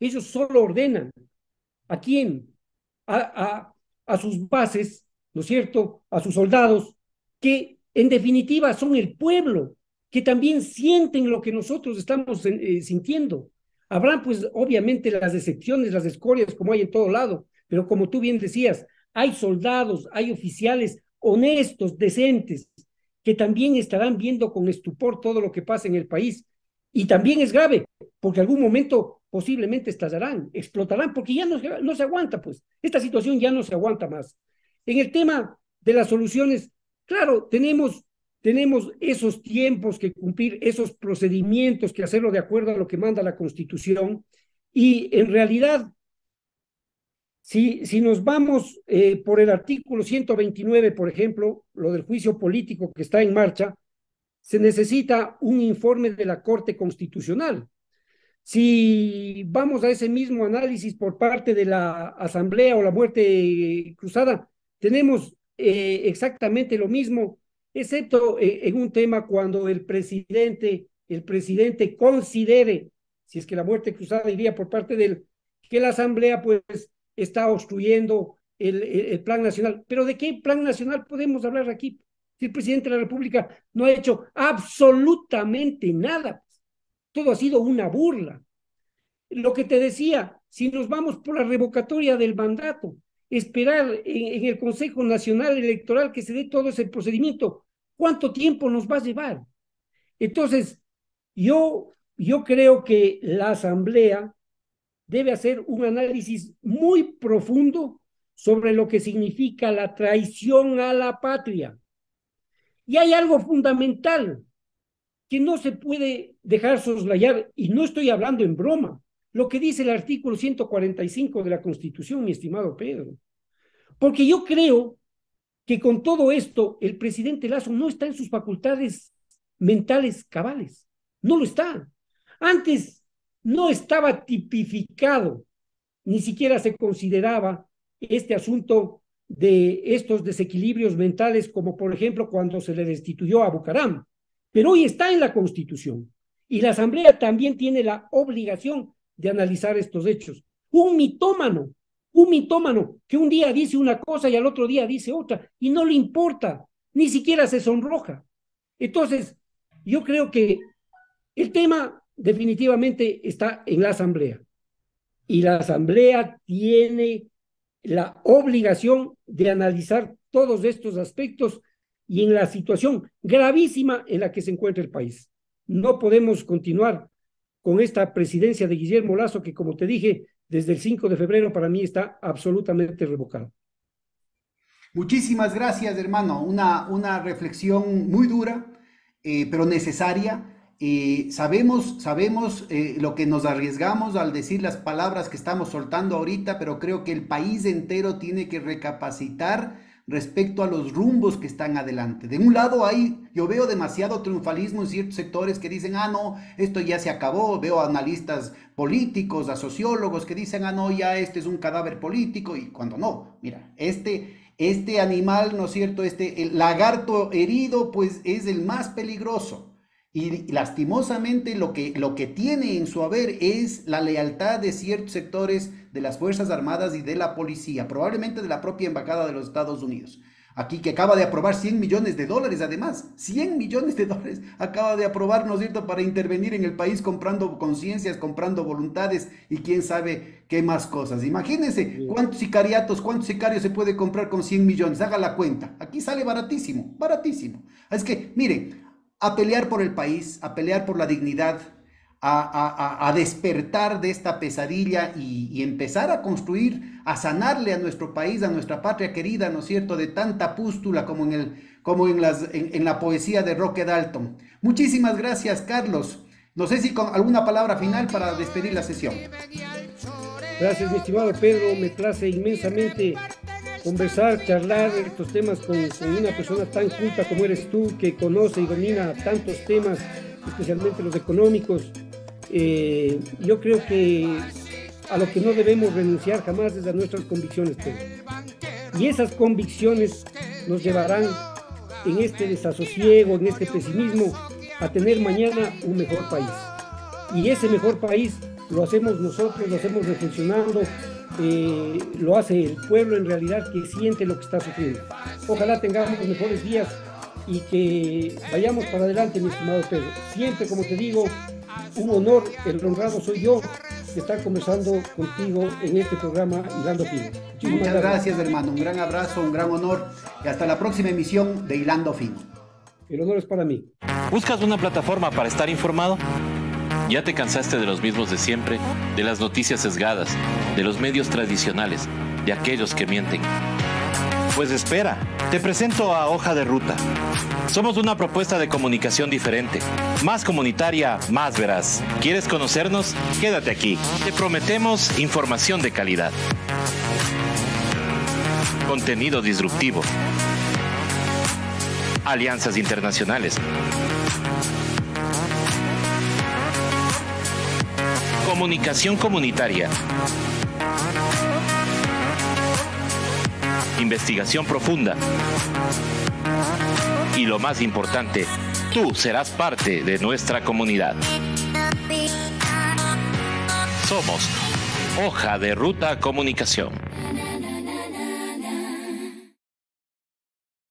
ellos solo ordenan. ¿A quién? A sus bases, ¿no es cierto? A sus soldados, que en definitiva son el pueblo, que también sienten lo que nosotros estamos sintiendo. Habrán pues obviamente las excepciones, las escorias como hay en todo lado, pero como tú bien decías, hay soldados, hay oficiales honestos, decentes, que también estarán viendo con estupor todo lo que pasa en el país. Y también es grave, porque algún momento posiblemente estallarán, explotarán, porque ya no se aguanta, pues. Esta situación ya no se aguanta más. En el tema de las soluciones, claro, tenemos esos tiempos que cumplir, esos procedimientos que hacerlo de acuerdo a lo que manda la Constitución, y en realidad, si nos vamos por el artículo 129, por ejemplo, lo del juicio político que está en marcha, se necesita un informe de la Corte Constitucional. Si vamos a ese mismo análisis por parte de la Asamblea o la muerte cruzada, tenemos exactamente lo mismo, excepto en un tema cuando el presidente considere, si es que la muerte cruzada iría por parte de él, que la Asamblea pues está obstruyendo el plan nacional. Pero ¿de qué plan nacional podemos hablar aquí? Si el presidente de la República no ha hecho absolutamente nada, todo ha sido una burla. Lo que te decía, si nos vamos por la revocatoria del mandato, esperar en el Consejo Nacional Electoral que se dé todo ese procedimiento, ¿cuánto tiempo nos va a llevar? Entonces, yo creo que la Asamblea debe hacer un análisis muy profundo sobre lo que significa la traición a la patria. Y hay algo fundamental que no se puede dejar soslayar, y no estoy hablando en broma, lo que dice el artículo 145 de la Constitución, mi estimado Pedro. Porque yo creo que con todo esto el presidente Lasso no está en sus facultades mentales cabales, no lo está. Antes no estaba tipificado, ni siquiera se consideraba este asunto de estos desequilibrios mentales, como por ejemplo cuando se le destituyó a Bucaram, pero hoy está en la Constitución y la Asamblea también tiene la obligación de analizar estos hechos. Un mitómano que un día dice una cosa y al otro día dice otra y no le importa, ni siquiera se sonroja. Entonces, yo creo que el tema definitivamente está en la Asamblea y la Asamblea tiene la obligación de analizar todos estos aspectos y en la situación gravísima en la que se encuentra el país. No podemos continuar con esta presidencia de Guillermo Lasso que, como te dije, desde el 5 de febrero para mí está absolutamente revocado. Muchísimas gracias, hermano. Una reflexión muy dura, pero necesaria. Sabemos lo que nos arriesgamos al decir las palabras que estamos soltando ahorita, pero creo que el país entero tiene que recapacitar respecto a los rumbos que están adelante. De un lado yo veo demasiado triunfalismo en ciertos sectores que dicen, no, esto ya se acabó. Veo analistas políticos, a sociólogos que dicen, no, ya este es un cadáver político, y cuando no, mira, este animal, ¿no es cierto? El lagarto herido, pues es el más peligroso. Y lastimosamente lo que tiene en su haber es la lealtad de ciertos sectores de las Fuerzas Armadas y de la policía, probablemente de la propia Embajada de los Estados Unidos. Aquí que acaba de aprobar $100 millones, además, $100 millones acaba de aprobar, ¿no es cierto?, para intervenir en el país comprando conciencias, comprando voluntades y quién sabe qué más cosas. Imagínense cuántos sicarios se puede comprar con 100 millones, haga la cuenta. Aquí sale baratísimo, baratísimo. Es que, miren, a pelear por el país, a pelear por la dignidad, a despertar de esta pesadilla y empezar a construir, a sanarle a nuestro país, a nuestra patria querida, ¿no es cierto?, de tanta pústula como en la poesía de Roque Dalton. Muchísimas gracias, Carlos. No sé si con alguna palabra final para despedir la sesión. Gracias, mi estimado Pedro. Me place inmensamente conversar, charlar estos temas con una persona tan culta como eres tú, que conoce y domina tantos temas, especialmente los económicos. Yo creo que a lo que no debemos renunciar jamás es a nuestras convicciones, Pedro. Y esas convicciones nos llevarán en este desasosiego, en este pesimismo, a tener mañana un mejor país. Y ese mejor país lo hacemos nosotros, lo hacemos reflexionando, lo hace el pueblo en realidad, que siente lo que está sufriendo. Ojalá tengamos los mejores días y que vayamos para adelante, mi estimado Pedro. Siempre, como te digo, un honor, el honrado soy yo de estar conversando contigo en este programa Hilando Fino. Muchas gracias, hermano. Un gran abrazo, un gran honor y hasta la próxima emisión de Hilando Fino. El honor es para mí. ¿Buscas una plataforma para estar informado? ¿Ya te cansaste de los mismos de siempre, de las noticias sesgadas, de los medios tradicionales, de aquellos que mienten? Pues espera, te presento a Hoja de Ruta. Somos una propuesta de comunicación diferente, más comunitaria, más veraz. ¿Quieres conocernos? Quédate aquí. Te prometemos información de calidad, contenido disruptivo, alianzas internacionales, comunicación comunitaria, investigación profunda y lo más importante, tú serás parte de nuestra comunidad. Somos Hoja de Ruta Comunicación.